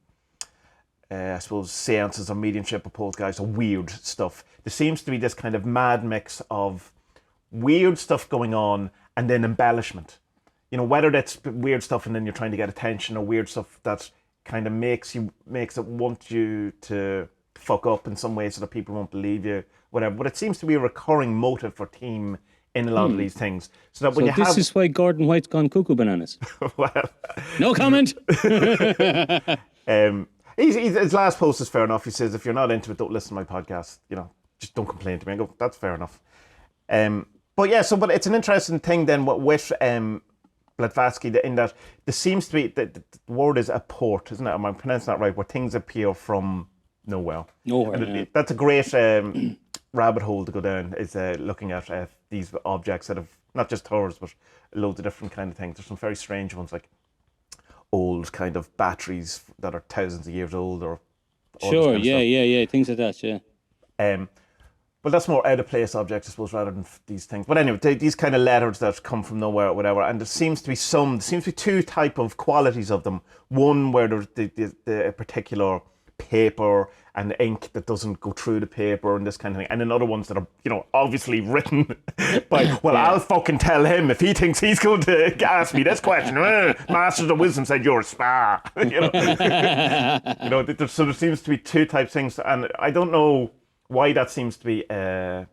I suppose, seances or mediumship or poltergeist or weird stuff, there seems to be this kind of mad mix of weird stuff going on and then embellishment. Whether that's weird stuff and then you're trying to get attention, or weird stuff that kind of makes it want you to fuck up in some way so that people won't believe you, whatever. But it seems to be a recurring motive for team in a lot of these things. So that this is why Gordon White's gone cuckoo bananas. Well, no comment. His last post is fair enough. He says, if you're not into it, don't listen to my podcast. Just don't complain to me. I go, that's fair enough. But it's an interesting thing then with Blatvatsky, in that there seems to be, the word is a port, isn't it? Am I pronouncing that right? Where things appear from nowhere. That's a great rabbit hole to go down, is looking at these objects that have, not just hers, but loads of different kind of things. There's some very strange ones, like old kind of batteries that are thousands of years old, or sure, yeah, things like that, yeah. Well, that's more out of place objects, I suppose, rather than these things. But anyway, these kind of letters that come from nowhere or whatever, and there seems to be two type of qualities of them. One where there's the particular paper and ink that doesn't go through the paper and this kind of thing, and then other ones that are, obviously written by, well, I'll fucking tell him if he thinks he's going to ask me this question. Masters of Wisdom said you're a spa. So there seems to be two types of things, and I don't know why that seems to be a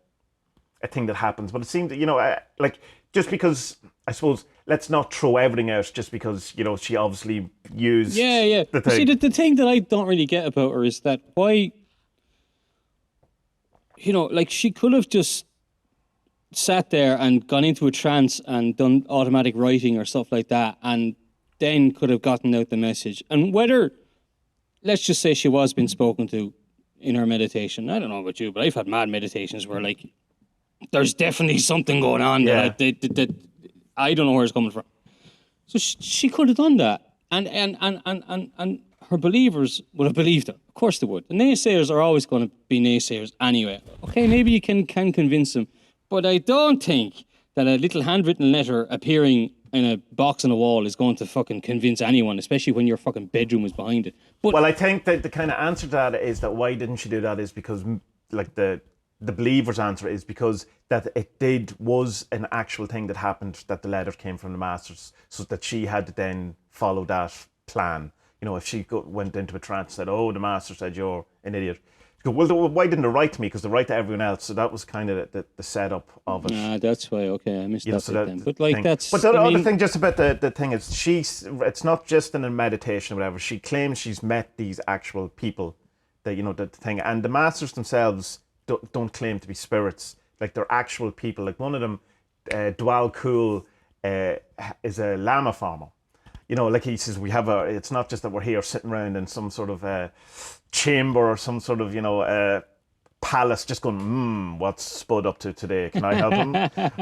thing that happens, but it seems that, just because, I suppose, let's not throw everything out just because, she obviously used the thing. See, the thing that I don't really get about her is that why, she could have just sat there and gone into a trance and done automatic writing or stuff like that, and then could have gotten out the message. And whether, let's just say she was being spoken to in her meditation. I don't know about you, but I've had mad meditations where, there's definitely something going on that I don't know where it's coming from. So she could have done that, and her believers would have believed her. Of course they would. The naysayers are always going to be naysayers anyway. Okay, maybe you can convince them, but I don't think that a little handwritten letter appearing in a box on a wall is going to fucking convince anyone, especially when your fucking bedroom is behind it. But, well, I think that the kind of answer to that is that why didn't she do that is because, the believer's answer is because that was an actual thing that happened, that the letters came from the masters, so that she had to then follow that plan. If she went into a trance and said, oh, the master said you're an idiot. She goes, well, why didn't they write to me? Because they write to everyone else. So that was kind of the setup of it. Ah, that's why. Okay, I missed You know, that so bit that then. But like thing. that's. But the I other mean, thing, just about the thing is, it's not just in a meditation or whatever. She claims she's met these actual people, that the thing, and the masters themselves don't claim to be spirits. Like they're actual people. Like one of them, Dwal Kul, is a llama farmer. Like he says, it's not just that we're here sitting around in some sort of chamber or some sort of palace, just going, what's Spud up to today? Can I help him?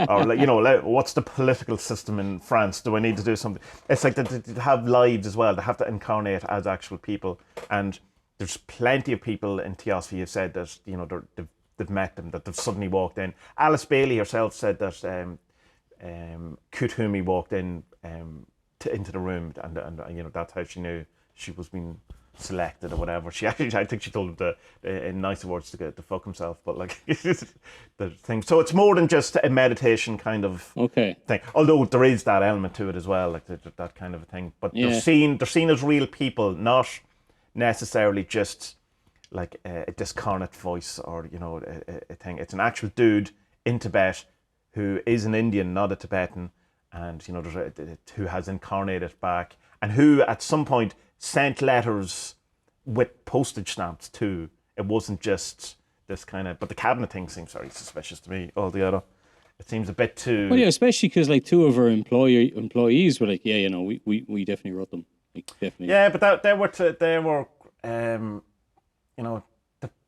Or what's the political system in France? Do I need to do something? It's like they have lives as well. They have to incarnate as actual people, and there's plenty of people in Theosophy who've said that they've met them, that they've suddenly walked in. Alice Bailey herself said that Kuthumi walked in into the room, and that's how she knew she was being selected or whatever. She actually, I think she told him in nicer words to fuck himself, but like the thing. So it's more than just a meditation kind of thing. Although there is that element to it as well, like that kind of a thing. But they're seen as real people, not necessarily just like a discarnate voice or a thing. It's an actual dude in Tibet who is an Indian, not a Tibetan, and who has incarnated back, and who at some point sent letters with postage stamps too. It wasn't just this kind of. But the cabinet thing seems very suspicious to me altogether. It seems a bit too. Well, yeah, especially because like two of her employees were like, yeah, we definitely wrote them, like, definitely. Yeah, but they were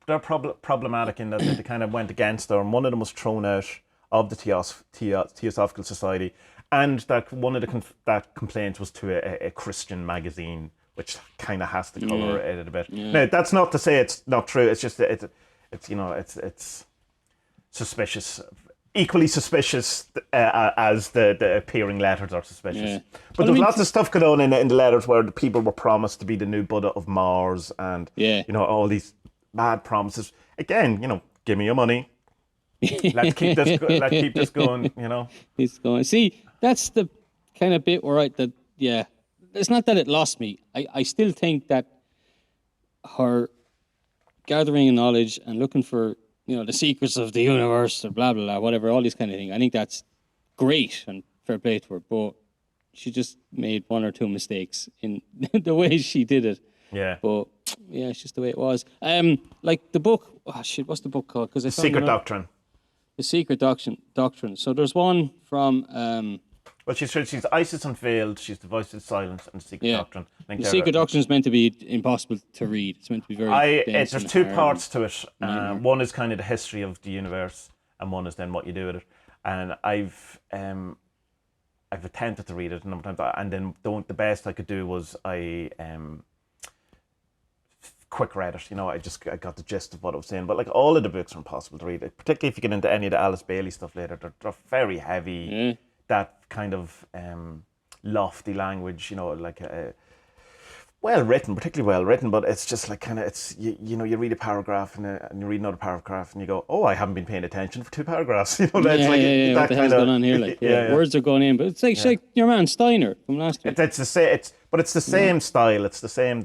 they're problematic in that they kind of went against her, and one of them was thrown out of the Theosophical Society, and that one of that complaints was to a Christian magazine, which kind of has to colour it a bit. Yeah. Now, that's not to say it's not true. It's just that it's suspicious, equally suspicious as the appearing letters are suspicious. Yeah. But there's lots of stuff going on in the letters where the people were promised to be the new Buddha of Mars, and all these mad promises. Again, give me your money. Let's keep this going. It's going. See, that's the kind of bit where it's not that it lost me. I still think that her gathering knowledge and looking for the secrets of the universe or blah blah blah, whatever, all these kind of things. I think that's great and fair play to her, but she just made one or two mistakes in the way she did it. Yeah. But yeah, it's just the way it was. Like the book. Oh shit, what's the book called? Because Secret Doctrine. The Secret Doctrine. So there's one from. Well, she's Isis Unveiled, she's the Voice of Silence, and the Secret Doctrine. The Secret Doctrine is meant to be impossible to read. It's meant to be very dense. There's two parts to it. One is kind of the history of the universe, and one is then what you do with it. And I've attempted to read it a number of times, and then the best I could do was I quick read it. I got the gist of what it was saying. But like all of the books are impossible to read, particularly if you get into any of the Alice Bailey stuff later. They're very heavy. Yeah. That kind of lofty language, like particularly well written, but it's just like kind of, it's you read a paragraph and you read another paragraph and you go, oh, I haven't been paying attention for two paragraphs. It's like that what the hell's going on here? Like, words are going in, but it's like your man Steiner from last week. It's the same. But it's the same style. It's the same.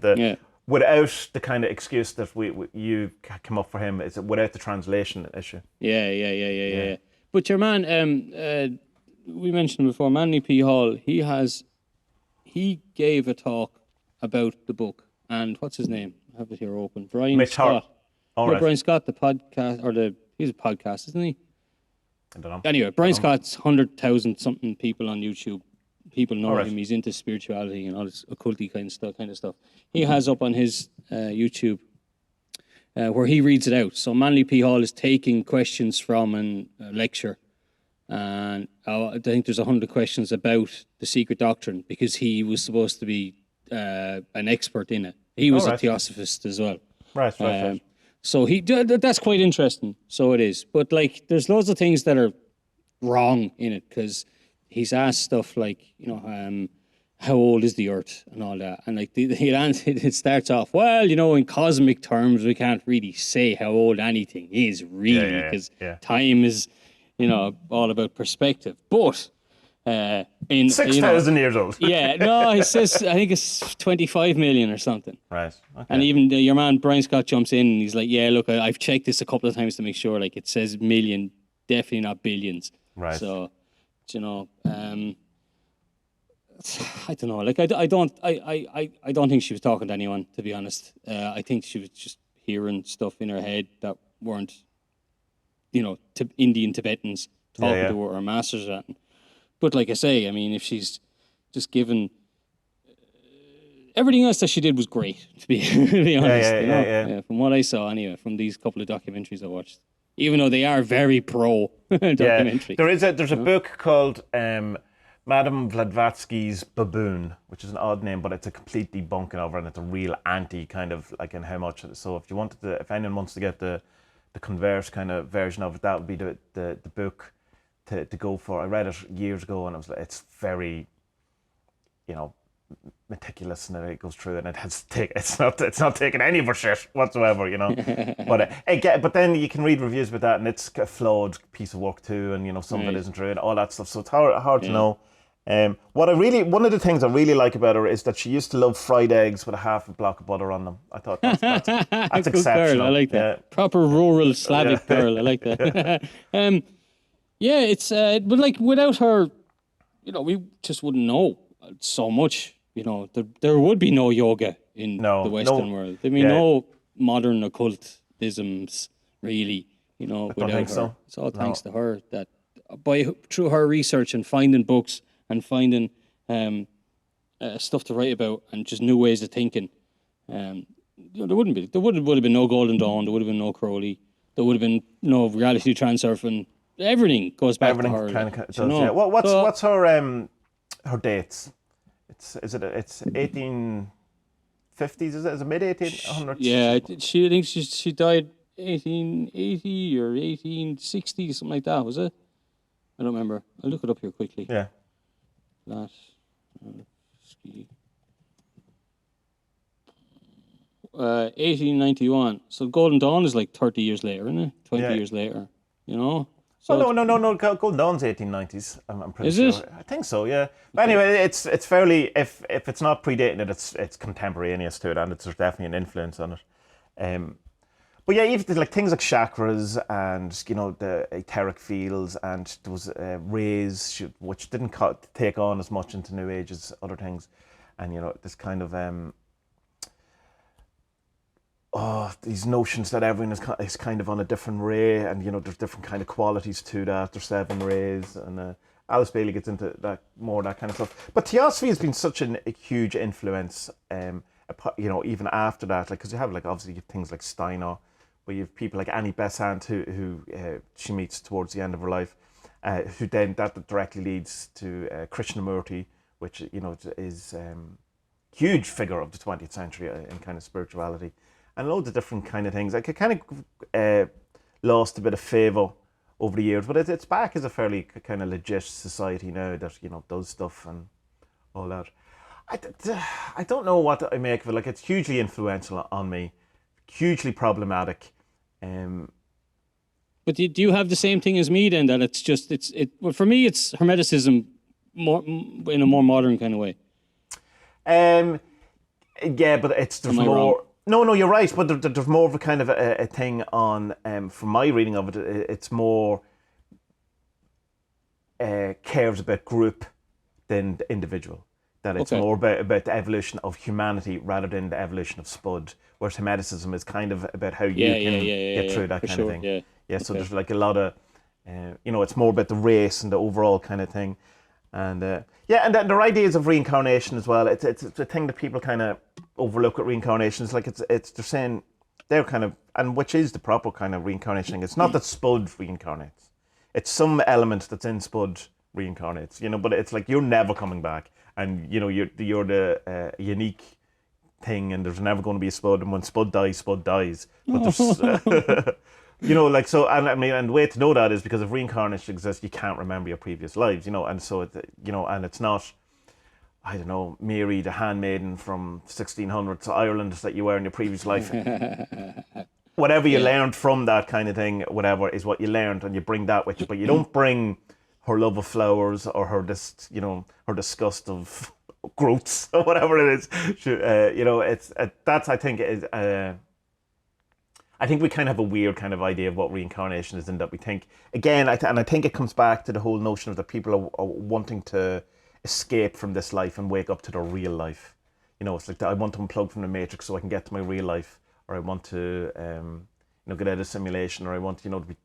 Without the kind of excuse that you come up for him, is without the translation issue. Yeah. But your man, we mentioned before, Manly P. Hall, he gave a talk about the book, and what's his name? I have it here open. Brian Scott. Brian Scott, the podcast, he's a podcast, isn't he? I don't know. Anyway, Brian Scott's 100,000 something people on YouTube. People know him. He's into spirituality and all this occulty kind of stuff. He has up on his YouTube where he reads it out. So Manly P. Hall is taking questions from a lecture. And I think there's 100 questions about the Secret Doctrine because he was supposed to be an expert in it. He was a theosophist as well. Right. So that's quite interesting. So it is. But like, there's loads of things that are wrong in it because he's asked stuff like, how old is the Earth and all that. And like it starts off, well, in cosmic terms, we can't really say how old anything is really because time is, all about perspective. But In 6,000 years old. Yeah, no, it says I think it's 25 million or something. Right. Okay. And even your man Brian Scott jumps in and he's like, "Yeah, look, I've checked this a couple of times to make sure. Like it says million, definitely not billions." Right. So, I don't know. Like I don't think she was talking to anyone. To be honest, I think she was just hearing stuff in her head that weren't, Indian Tibetans talking to her or masters at. But like I say, I mean, if she's just given everything else that she did was great, to be honest. Yeah. From what I saw, anyway, from these couple of documentaries I watched, even though they are very pro documentary. There's a book called Madame Blatvatsky's Baboon, which is an odd name, but it's a complete debunking of her, and it's a real anti kind of like in how much. So if anyone wants to get the converse kind of version of it, that would be the book to go for. I read it years ago, and I was like, it's very, meticulous, and it goes through, and it's not taking any of her shit whatsoever, But then you can read reviews about that, and it's a flawed piece of work too, and some of it isn't true, and all that stuff. So it's hard to know. One of the things I really like about her is that she used to love fried eggs with a half a block of butter on them. I thought that's exceptional. Girl, I like that. Yeah. Proper rural Slavic girl. I like that. It's but like without her, we just wouldn't know so much. There would be no yoga in the Western world. There'd be no modern occultisms, really. Without her. So. It's all thanks to her that through her research and finding books and finding stuff to write about and just new ways of thinking. There would have been no Golden Dawn. There would have been no Crowley. There would have been no reality transurfing. Everything goes back to her. What's her dates? It's 1850s, is it? Is it mid 1800s? Yeah, I think she died 1880 or 1860, something like that, was it? I don't remember. I'll look it up here quickly. Yeah. Blatvatsky. 1891. So Golden Dawn is like 30 years later, isn't it? 20 years later, So no. Golden Dawn's 1890s. I'm pretty is sure. It? I think so. Yeah. But anyway, it's fairly if it's not predating it, it's contemporaneous to it, and it's definitely an influence on it. But yeah, even like things like chakras and the etheric fields, and there was rays which didn't take on as much into New Age as other things, and this kind of these notions that everyone is kind of on a different ray, and there's different kind of qualities to that. There's 7 rays, and Alice Bailey gets into that kind of stuff. But Theosophy has been such a huge influence, even after that, because you have obviously things like Steiner, where you have people like Annie Besant who she meets towards the end of her life, who then that directly leads to Krishnamurti, which is huge figure of the 20th century in kind of spirituality. And loads of different kind of things. Like it kind of lost a bit of favour over the years, but it's back as a fairly kind of legit society now that does stuff and all that. I don't know what I make of it. Like it's hugely influential on me, hugely problematic. But do you have the same thing as me then? That it's just well, for me it's Hermeticism more in a more modern kind of way. Yeah, but there's more. No, you're right. But there's more of a kind of a thing on, from my reading of it, it's more cares about group than the individual. That it's more about the evolution of humanity rather than the evolution of Spud. Whereas Hermeticism is kind of about how you can get through that kind of thing. Yeah, so there's like a lot of, it's more about the race and the overall kind of thing. And and then their ideas of reincarnation as well. It's a thing that people kind of overlook at reincarnation. It's like they're saying they're kind of, and which is the proper kind of reincarnation thing. It's not that Spud reincarnates. It's some element that's in Spud reincarnates. But it's like you're never coming back, and you're the unique thing, and there's never going to be a Spud. And when Spud dies, Spud dies. But there's so, and I mean, and the way to know that is because if reincarnation exists, you can't remember your previous lives, and so, and it's not, I don't know, Mary, the handmaiden from 1600s Ireland that you were in your previous life. Whatever you learned from that kind of thing, whatever, is what you learned, and you bring that with you, but you don't bring her love of flowers or her her disgust of growths or whatever it is. It's that's I think is. I think we kind of have a weird kind of idea of what reincarnation is, in that we think again, and I think it comes back to the whole notion of that people are wanting to escape from this life and wake up to their real life. It's like I want to unplug from the matrix so I can get to my real life, or I want to get out of simulation, or I want to be,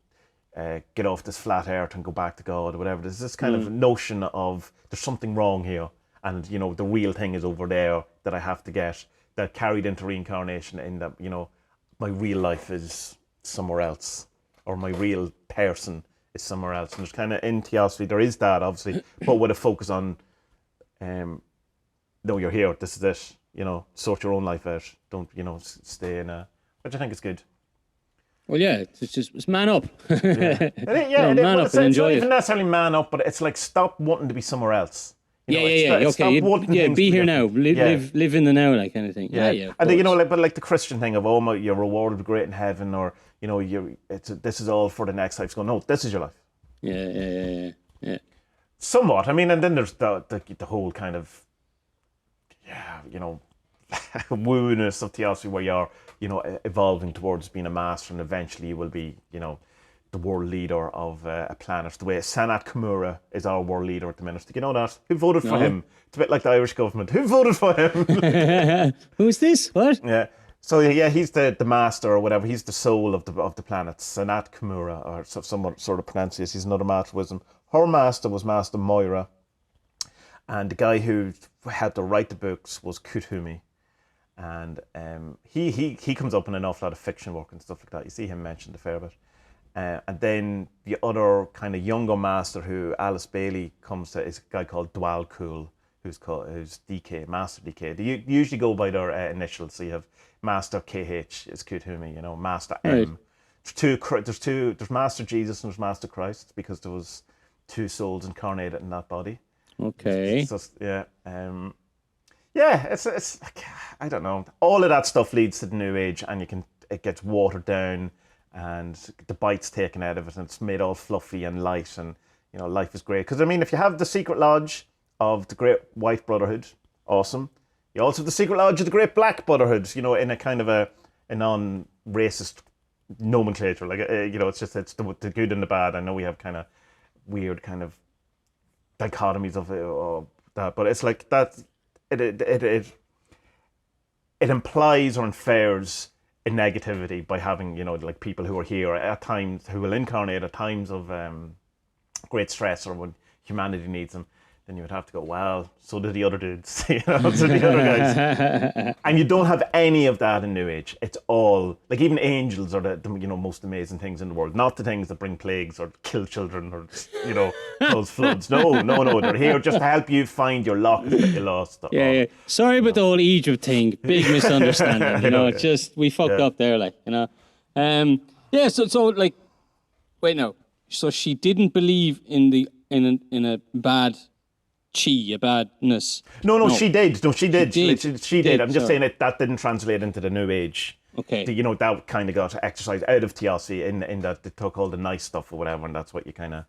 get off this flat earth and go back to God or whatever. There's this kind of notion of there's something wrong here, and the real thing is over there that I have to get, that carried into reincarnation, in that my real life is somewhere else, or my real person is somewhere else. And there's kind of, in theosophy, there is that, obviously, but with a focus on, no, you're here, this is it, sort your own life out. Don't, stay in which I think is good. Well, yeah, it's man up. Man up and enjoy not it. even necessarily man up, but it's like stop wanting to be somewhere else. Okay, be here now. Live in the now, like kind of thing. Yeah. And but the Christian thing of you're rewarded with great in heaven, or this is all for the next life. So no, this is your life. Yeah. Somewhat. I mean, and then there's the whole kind of woo-ness of theosophy, where you're evolving towards being a master, and eventually you will be the world leader of a planet, the way Sanat Kumura is our world leader at the minute. Do you know that? Who voted for him? It's a bit like the Irish government. Who voted for him? Who's this? What? Yeah. So he's the master or whatever. He's the soul of the planet. Sanat Kumura, or some sort of pronunciation. He's another master of wisdom. Her master was Master Moira, and the guy who helped her write the books was Kuthumi. And he comes up in an awful lot of fiction work and stuff like that. You see him mentioned a fair bit. And then the other kind of younger master who Alice Bailey comes to is a guy called Dwal Cool, who's DK, Master DK. They usually go by their initials. So you have Master KH is Kuthumi, Master M. Right. There's Master Jesus and there's Master Christ, because there was two souls incarnated in that body. Okay. It's I don't know. All of that stuff leads to the New Age, and it gets watered down, and the bite's taken out of it, and it's made all fluffy and light, and life is great. Because I mean, if you have the secret lodge of the Great White Brotherhood, awesome. You also have the secret lodge of the Great Black Brotherhood, in a kind of a non-racist nomenclature. Like it's the good and the bad. I know we have kind of weird kind of dichotomies of it or that, but it's like that. It implies or infers a negativity by having like people who are here at times, who will incarnate at times of great stress, or when humanity needs them. Then you would have to go, well, so do the other dudes, so the other guys. And you don't have any of that in New Age. It's all, like, even angels are the most amazing things in the world. Not the things that bring plagues or kill children or, cause floods. No. They're here just to help you find your locket that you lost. Yeah. Sorry about the whole Egypt thing. Big misunderstanding. It's just, we fucked up there, like, So like, wait, no. So she didn't believe in a bad chi, a badness. No, she did. No, she did. She did. I'm just saying that didn't translate into the New Age. Okay. That kind of got exercised out of theosophy in that they took all the nice stuff or whatever, and that's what you kind of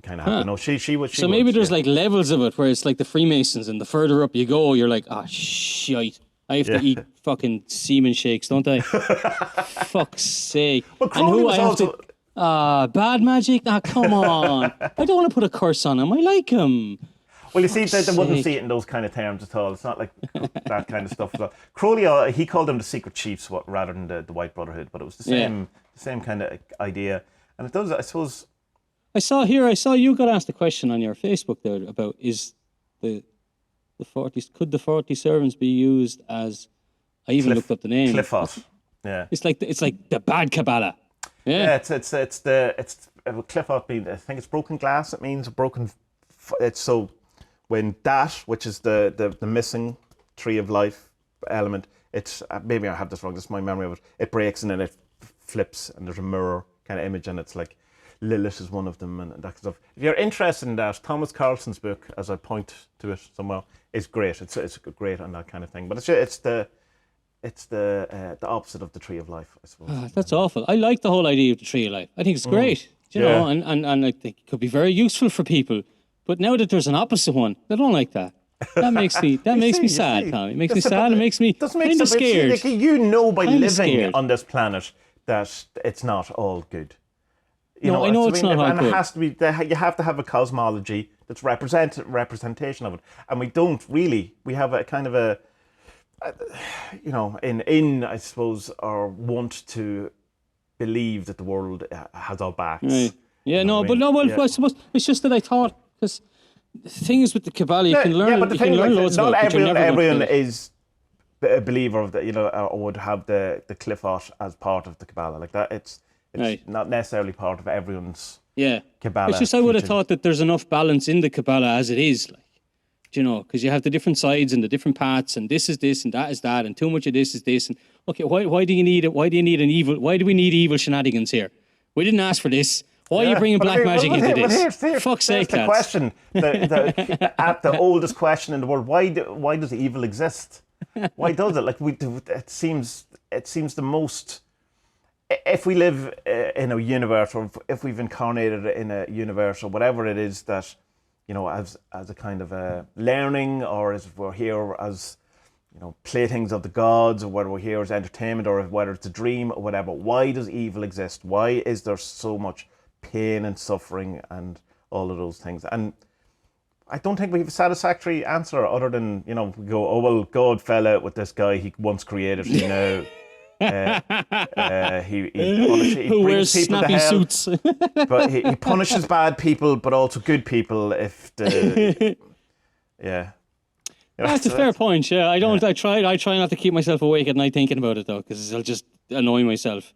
have to know. She was. So maybe there's like levels of it, where it's like the Freemasons, and the further up you go, you're like, shite. I have to eat fucking semen shakes, don't I? Fuck's sake. But Crowley was also... bad magic? Come on. I don't want to put a curse on him. I like him. Well, you see, they wouldn't see it in those kind of terms at all. It's not like that kind of stuff. Crowley, he called them the secret chiefs rather than the White Brotherhood, but it was the same kind of idea. And it does, I suppose... I saw you got asked a question on your Facebook there about, is the 40, could the 40 servants be used as... I even looked up the name. Cliffot. Yeah. It's like the bad Kabbalah. Yeah, it's Cliffot being, I think it's broken glass. It means broken. It's so when that, which is the missing tree of life element, it's maybe I have this wrong. This is my memory of it. It breaks and then it flips, and there's a mirror kind of image, and it's like Lilith is one of them, and that kind of stuff. If you're interested in that, Thomas Carlson's book, as I point to it somewhere, is great. It's great on that kind of thing. But it's the opposite of the tree of life, I suppose. That's awful. I like the whole idea of the tree of life. I think it's great. You know, and I think it could be very useful for people. But now that there's an opposite one, they don't like that. That makes me sad, Tommy. It makes me sad. It makes me kind of scared. Like, you know, by living scared. on this planet, that it's not all good. I know it's not all good. And it has to be. You have to have a cosmology that's representation of it, and we don't really. We have a kind of a, in I suppose, our want to believe that the world has our backs. Right. Yeah, I suppose it's just that I thought, because the thing is with the Kabbalah, you can learn. Yeah, but the thing is, not everyone is a believer of the, or would have the Cliffot as part of the Kabbalah like that. It's right. Not necessarily part of everyone's Kabbalah. It's just I would have thought that there's enough balance in the Kabbalah as it is, like, because you have the different sides and the different paths, and this is this and that is that, and too much of this is this, and okay, why do you need it? Why do you need an evil? Why do we need evil shenanigans here? We didn't ask for this. Why are you bringing black magic into this? Here's, fuck's sake, the question, the oldest question in the world. Why does evil exist? Why does it? Like it seems the most. If we live in a universe, or if we've incarnated in a universe, or whatever it is that, as a kind of a learning, or as we're here as, playthings of the gods, or whether we're here as entertainment, or whether it's a dream, or whatever. Why does evil exist? Why is there so much pain and suffering and all of those things? And I don't think we have a satisfactory answer other than, we go, oh, well, God fell out with this guy he once created, he wears people snappy to hell, suits. but he punishes bad people, but also good people if the... Yeah. That's a fair point, yeah. I try not to keep myself awake at night thinking about it, though, because I'll just annoy myself,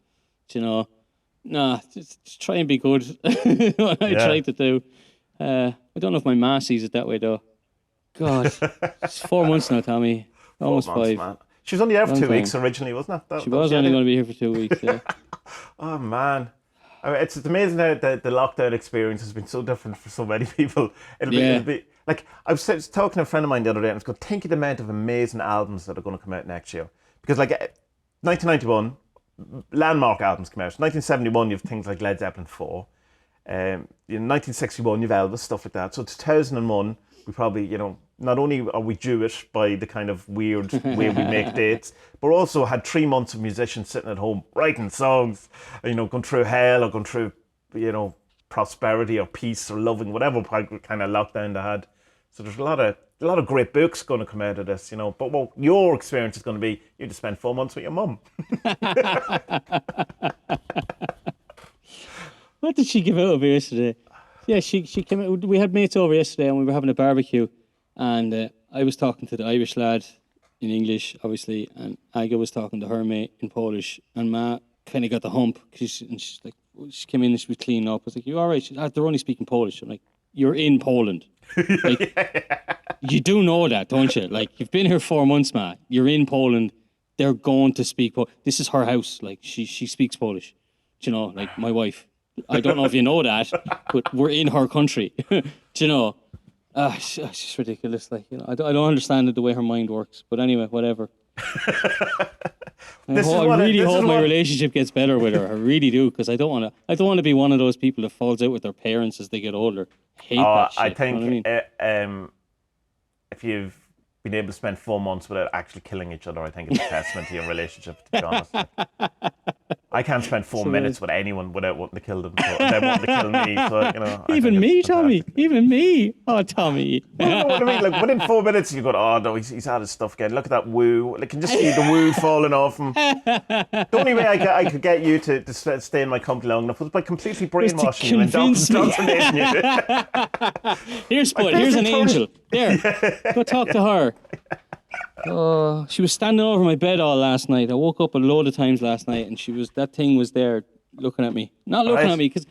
Nah, just try and be good. What I try to do. I don't know if my ma sees it that way, though. God, it's 4 months now, Tommy. Almost 5. Man. She was only there for 2 weeks originally, wasn't it? She was only going to be here for 2 weeks, yeah. Oh, man. I mean, it's amazing how the lockdown experience has been so different for so many people. It'll be like, I was talking to a friend of mine the other day, and I was going, think of the amount of amazing albums that are going to come out next year. Because, like, 1991... landmark albums come out. 1971, you have things like Led Zeppelin 4. In 1961, you have Elvis, stuff like that. So 2001, we probably, not only are we Jewish by the kind of weird way we make dates, but also had 3 months of musicians sitting at home writing songs, going through hell or going through, prosperity or peace or loving, whatever kind of lockdown they had. So there's a lot of great books going to come out of this, But what your experience is going to be, you just spend 4 months with your mum. What did she give out over yesterday? Yeah, she came out. We had mates over yesterday, and we were having a barbecue. And I was talking to the Irish lad in English, obviously, and Aga was talking to her mate in Polish. And Ma kind of got the hump. She's like, she came in and she was cleaning up. I was like, "You all right?" She's like, "They're only speaking Polish." I'm like, "You're in Poland." Like, you do know that, don't you? Like, you've been here 4 months, Matt. You're in Poland. They're going to speak Polish. This is her house. Like, she speaks Polish. Like my wife. I don't know if you know that, but we're in her country. It's just ridiculous. Like, I don't understand the way her mind works. But anyway, whatever. I really hope my relationship gets better with her. I really do, because I don't want to be one of those people that falls out with their parents as they get older. I hate that shit. I think you know what I mean? If you've been able to spend 4 months without actually killing each other, I think it's a testament to your relationship, to be honest. I can't spend 4 minutes with anyone without wanting to kill them. So they want to kill me. So, even me, Tommy. Even me. Oh, Tommy. You know what I mean? Like, within 4 minutes, you go, oh no, he's had his stuff again. Look at that woo. I can just see the woo falling off him. The only way I could get you to stay in my company long enough was by completely brainwashing you and indoctrinating you. Here's Spud. Here's an angel. There. Go talk to her. Oh, she was standing over my bed all last night. I woke up a load of times last night, and that thing was there looking at me. Not looking at me, because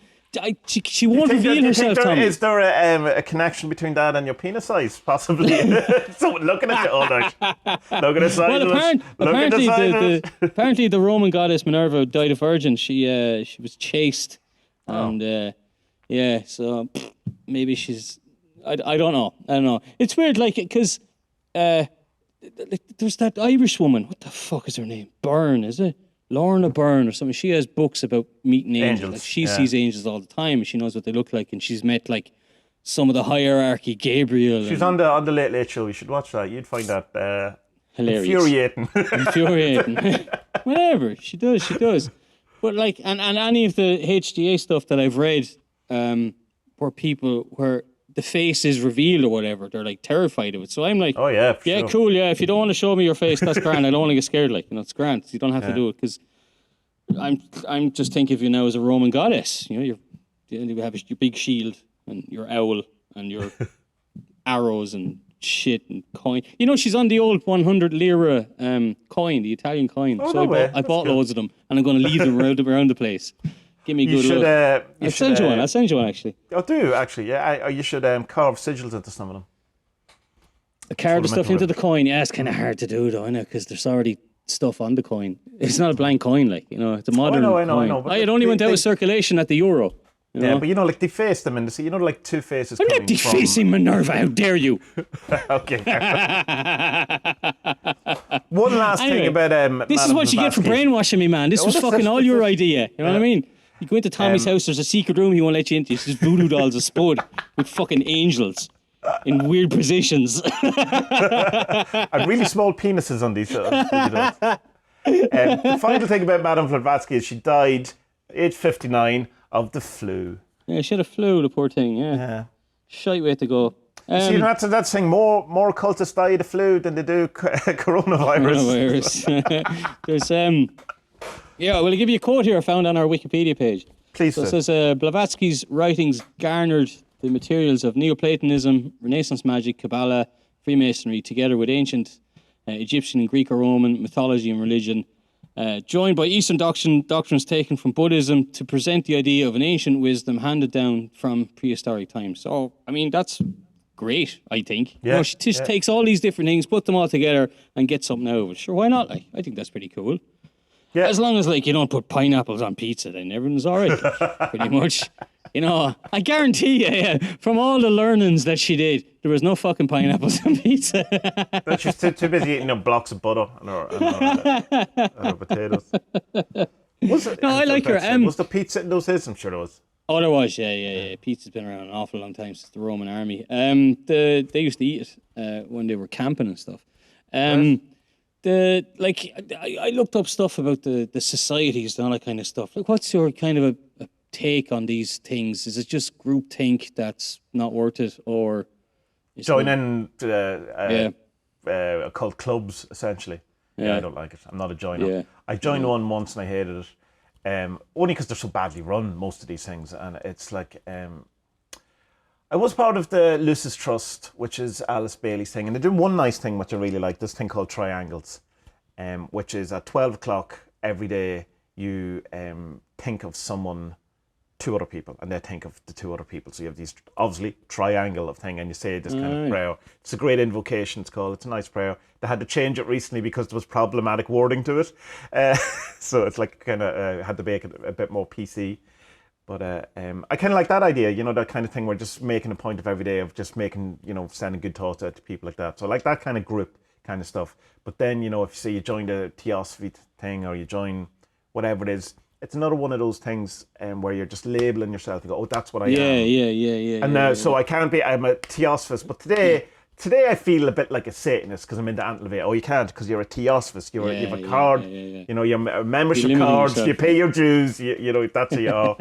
she won't reveal herself, Tommy. Is there a connection between that and your penis size, possibly? So looking at you all night. Look at the size apparently the Roman goddess Minerva died a virgin. She was chaste. And so maybe she's... I don't know. It's weird, like, because... there's that Irish woman. What the fuck is her name? Byrne, is it? Lorna Byrne or something. She has books about meeting angels. Angels, Like she yeah. sees angels all the time, and she knows what they look like, and she's met like some of the hierarchy, Gabriel. She's and on the Late Late Show. You should watch that. You'd find that hilarious, infuriating. infuriating. Whatever she does. But like, and any of the HDA stuff that I've read, where the face is revealed or whatever, they're like terrified of it. So I'm like, Oh yeah, for yeah, sure. cool, yeah. If you don't want to show me your face, that's grand. I don't want to get scared. Like, it's grand. You don't have to do it because I'm just thinking of you now as a Roman goddess. You have your big shield and your owl and your arrows and shit and coin. She's on the old 100 lira coin, the Italian coin. Oh, so no way. I That's bought cool. loads of them, and I'm going to leave them around the place. Give me a You good should. look. You I'll should, send you one actually. Oh, do actually? Yeah. You should carve sigils into some of them. Carve the stuff fundamental into the coin. Yeah, it's kind of hard to do though, innit? Because there's already stuff on the coin. It's not a blank coin, like it's a modern I coin. know. But It only went out of circulation at the euro. Yeah, but like deface them and like Two Faces. I'm coming not defacing Minerva. How dare you? Okay. One last thing about This is Madame what you get for Blavatsky. brainwashing me, man. This was fucking all your idea. You know what I mean? You go into Tommie's house, there's a secret room he won't let you into. It's just voodoo dolls of Spud with fucking angels in weird positions. And really small penises on these. The final thing about Madame Blavatsky is she died age 59 of the flu. Yeah, she had a flu, the poor thing. Yeah. Shite way to go. See, that's saying more cultists die of the flu than they do coronavirus. There's well, I'll give you a quote here I found on our Wikipedia page. Please, so it says Blavatsky's writings garnered the materials of Neoplatonism, Renaissance magic, Kabbalah, Freemasonry, together with ancient Egyptian and Greco-Roman mythology and religion, joined by Eastern doctrines taken from Buddhism to present the idea of an ancient wisdom handed down from prehistoric times. So, I mean, that's great, I think. Yeah, She just takes all these different things, put them all together, and gets something out of it. Sure, why not? Like, I think that's pretty cool. Yeah. As long as you don't put pineapples on pizza, then everything's all right, pretty much. I guarantee you, from all the learnings that she did, there was no fucking pineapples on pizza. But she's too busy eating blocks of butter and her potatoes. I like her. Was the pizza in those days? I'm sure there was. Oh, there was, yeah. Pizza's been around an awful long time since the Roman army. They used to eat it when they were camping and stuff. I looked up stuff about the societies and all that kind of stuff. Like, what's your kind of a take on these things? Is it just groupthink that's not worth it, or join in occult clubs essentially? Yeah, I don't like it. I'm not a joiner. Yeah. I joined one once and I hated it. Only because they're so badly run, most of these things, and it's like I was part of the Lucis Trust, which is Alice Bailey's thing, and they do one nice thing which I really like. This thing called Triangles, which is at 12 o'clock every day you think of two other people, and they think of the two other people. So you have these obviously triangle of thing, and you say this kind of prayer. It's a great invocation. It's a nice prayer. They had to change it recently because there was problematic wording to it, so it's like kind of had to make it a bit more PC. But I kind of like that idea, that kind of thing. We're just making a point of every day of just making, sending good thoughts out to people like that. So I like that kind of group kind of stuff. But then, if you say you join the Theosophy thing or you join whatever it is, it's another one of those things where you're just labeling yourself and go, oh, that's what I am. Yeah. And now, so I'm a Theosophist. But today I feel a bit like a Satanist because I'm into Antlevate. Oh, you can't because you're a Theosophist. You have a card. Your membership cards. You pay your dues. That's you are.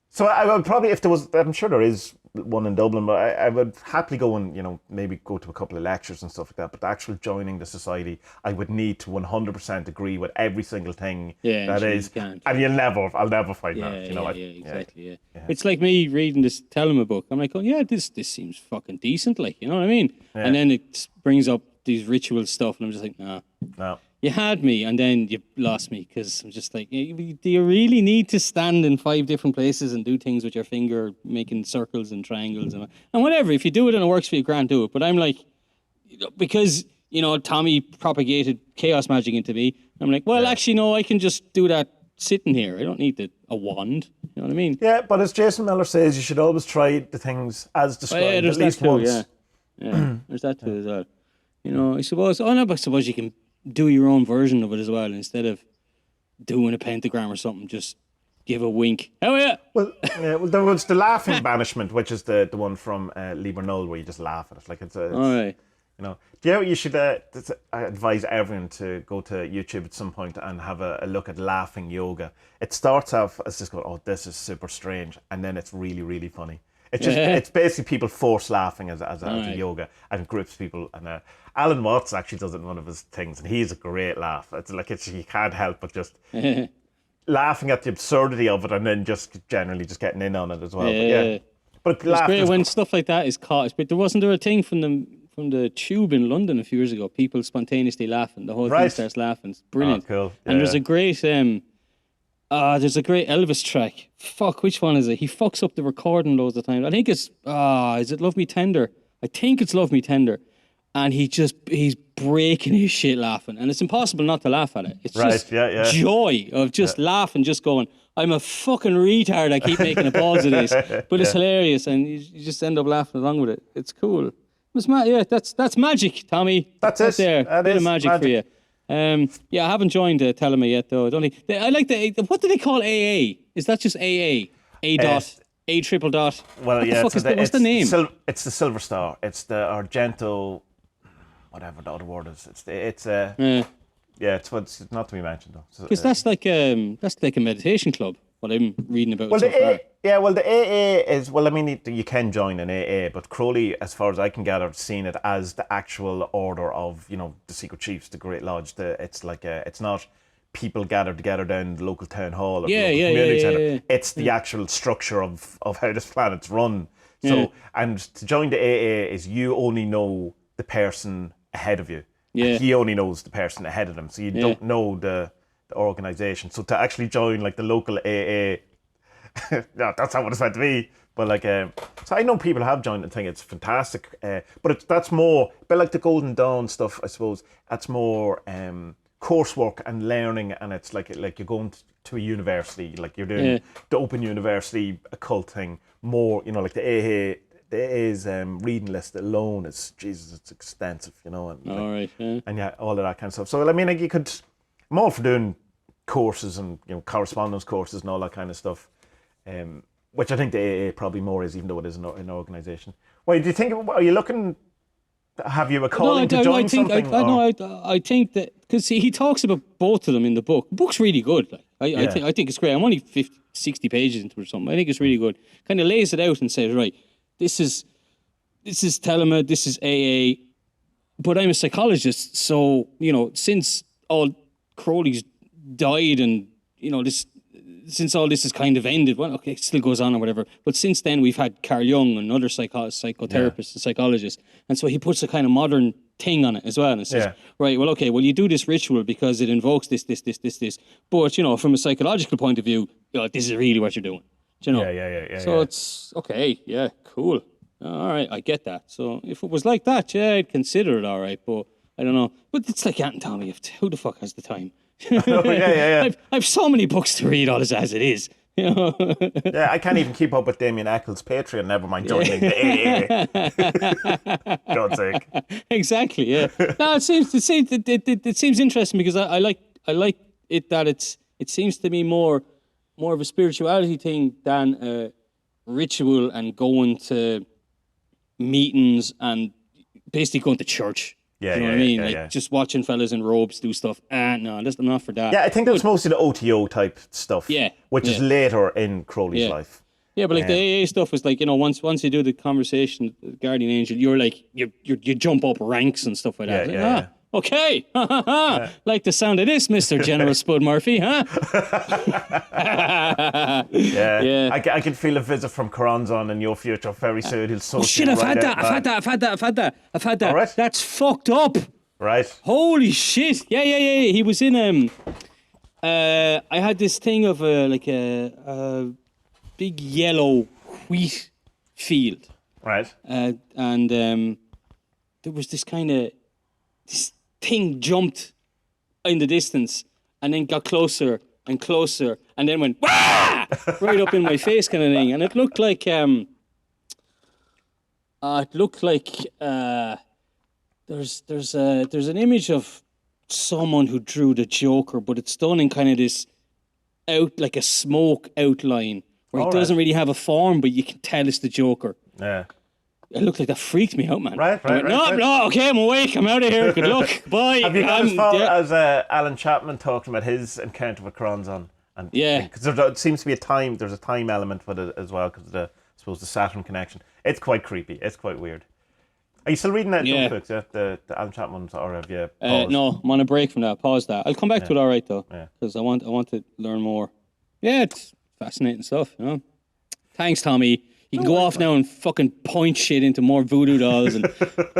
So I would probably, if there was, I'm sure there is one in Dublin, but I would happily go and maybe go to a couple of lectures and stuff like that. But the actual joining the society, I would need to 100% agree with every single thing that is, and I'll never find that. Exactly. It's like me reading this Telema book. I'm like, oh yeah, this seems fucking decent, like, you know what I mean? Yeah. And then it brings up these ritual stuff, and I'm just like, nah. No. You had me, and then you lost me, because I'm just like, do you really need to stand in 5 different places and do things with your finger, making circles and triangles and whatever? If you do it and it works for you, grand, do it. But I'm like, because, Tommie propagated chaos magic into me, I'm like, well, actually, no, I can just do that sitting here. I don't need a wand. You know what I mean? Yeah, but as Jason Miller says, you should always try the things as described at least once. Yeah, there's that too as well. I suppose you can do your own version of it as well. Instead of doing a pentagram or something, just give a wink. Oh yeah. Well, there was the laughing banishment, which is the one from Liber Null, where you just laugh at it. Like it's All right. you know. Do you know what you should I advise everyone to go to YouTube at some point and have a look at laughing yoga. It starts off as just going, oh, this is super strange, and then it's really, really funny. It's just it's basically people force laughing as a yoga, and it grips people. And Alan Watts actually does it in one of his things, and he's a great laugh. It's like you can't help but just laughing at the absurdity of it, and then just generally just getting in on it as well. But it's great when stuff like that is caught. But wasn't there a thing from the Tube in London a few years ago? People spontaneously laughing. The whole thing starts laughing. It's brilliant. Oh, cool. Yeah. And there's a great Elvis track. Fuck, which one is it? He fucks up the recording loads of times. I think it's is it Love Me Tender? I think it's Love Me Tender. And he's breaking his shit laughing. And it's impossible not to laugh at it. It's just joy of just laughing, just going, I'm a fucking retard, I keep making a balls of this. But it's hilarious, and you just end up laughing along with it. It's cool. It's that's magic, Tommie. That's it. There. That bit is of magic for you. I haven't joined Telema yet, though. I like what do they call AA? Is that just AA? A dot, A triple dot. Well, yeah. What's the name? It's the Silver Star. It's the Argento, whatever the other word is. It's not to be mentioned though. Because that's like a meditation club. What I'm reading about. Well, so far. the AA is, well, I mean, you can join an AA, but Crowley, as far as I can gather, seen it as the actual order of, the Secret Chiefs, the Great Lodge. It's like it's not people gathered together down the local town hall or the local community centre. It's the actual structure of how this planet's run. So, and to join the AA is you only know the person ahead of you. Yeah. And he only knows the person ahead of him, so you don't know the organisation. So to actually join like the local AA, that's not what it's meant to be. But like, so I know people have joined the thing. It's fantastic. But that's more, a bit like the Golden Dawn stuff, I suppose. That's more coursework and learning, and it's like you're going to a university, like you're doing the Open University occult thing. More, like the AA. The AA's reading list alone is, Jesus, it's extensive, and all right, and all of that kind of stuff. So I mean, like I'm all for doing courses and correspondence courses and all that kind of stuff, which I think the AA probably more is, even though it is an organisation. Well, do you think? Are you looking? Have you a calling to join something? I think that because he talks about both of them in the book. The book's really good. I think it's great. I'm only 50, 60 pages into it or something. I think it's really good. Kind of lays it out and says, right, this is Telema, this is AA, but I'm a psychologist, so since all Crowley's died and since all this has kind of ended, well, okay, it still goes on or whatever, but since then we've had Carl Jung and other psychotherapists and psychologists, and so he puts a kind of modern thing on it as well, and says, right, well, okay, well, you do this ritual because it invokes this, but from a psychological point of view, this is really what you're doing. So it's okay, cool. All right, I get that. So if it was like that, I'd consider it all right, but I don't know. But it's like Aunt Tommie, who the fuck has the time? I've so many books to read all as it is. I can't even keep up with Damien Eccles' Patreon, never mind joining the AA. God's sake. Exactly, yeah. No, it seems interesting because I like it that it seems to be more of a spirituality thing than a ritual and going to meetings and basically going to church. You know what I mean? Just watching fellas in robes do stuff. No, I'm not for that. Yeah, I think that's mostly the OTO type stuff. Yeah. Which is later in Crowley's life. Yeah, but like the AA stuff was like, once you do the conversation, the guardian angel, you're like, you jump up ranks and stuff like that. Okay. Like the sound of this, Mr. General Spud Murphy, huh? I can feel a visit from Coranzon in your future very soon. He'll so shit, I've had that. All right. That's fucked up. Right. Holy shit. Yeah. He was in I had this thing of a big yellow wheat field. Right. And there was this kind of this thing jumped in the distance and then got closer and closer and then went wah! Right up in my face kind of thing, and it looked like there's an image of someone who drew the Joker, but it's done in kind of this like a smoke outline where he doesn't really have a form, but you can tell it's the Joker. Yeah. It looked like that freaked me out, man. Right. No, okay, I'm awake. I'm out of here. Good luck. Bye. Have you got as far as Alan Chapman talking about his encounter with Kronzon? And because there seems to be there's a time element with it as well, because I suppose the Saturn connection. It's quite creepy. It's quite weird. Are you still reading that books? Yeah, the Alan Chapman ones, or have you paused? No, I'm on a break from that. Pause that. I'll come back to it all right though, because I want to learn more. Yeah, it's fascinating stuff. You know. Thanks, Tommie. You can go off now and fucking point shit into more voodoo dolls. And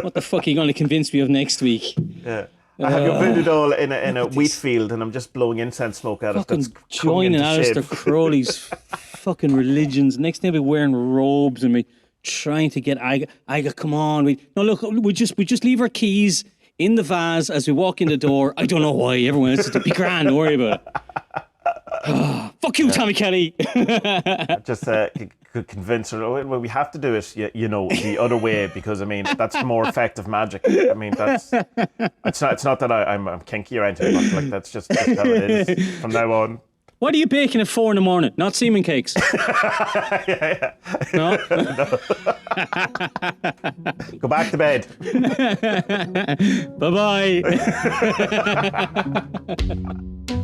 what the fuck are you going to convince me of next week? Yeah. I have your voodoo doll in a wheat field, and I'm just blowing incense smoke at it. Fucking joining Alistair Crowley's fucking religions. Next thing I'll be wearing robes and be trying to get Iga, come on. Look, we just leave our keys in the vase as we walk in the door. I don't know why. Everyone else is to be grand. Don't worry about it. Fuck you, Tommy Kelly. Just could convince her. Well, we have to do it, the other way, because I mean that's more effective magic. I mean it's not that I'm kinky or anything, but like that's just how it is from now on. What are you baking at 4 a.m? Not semen cakes. Yeah. No. Go back to bed. Bye bye.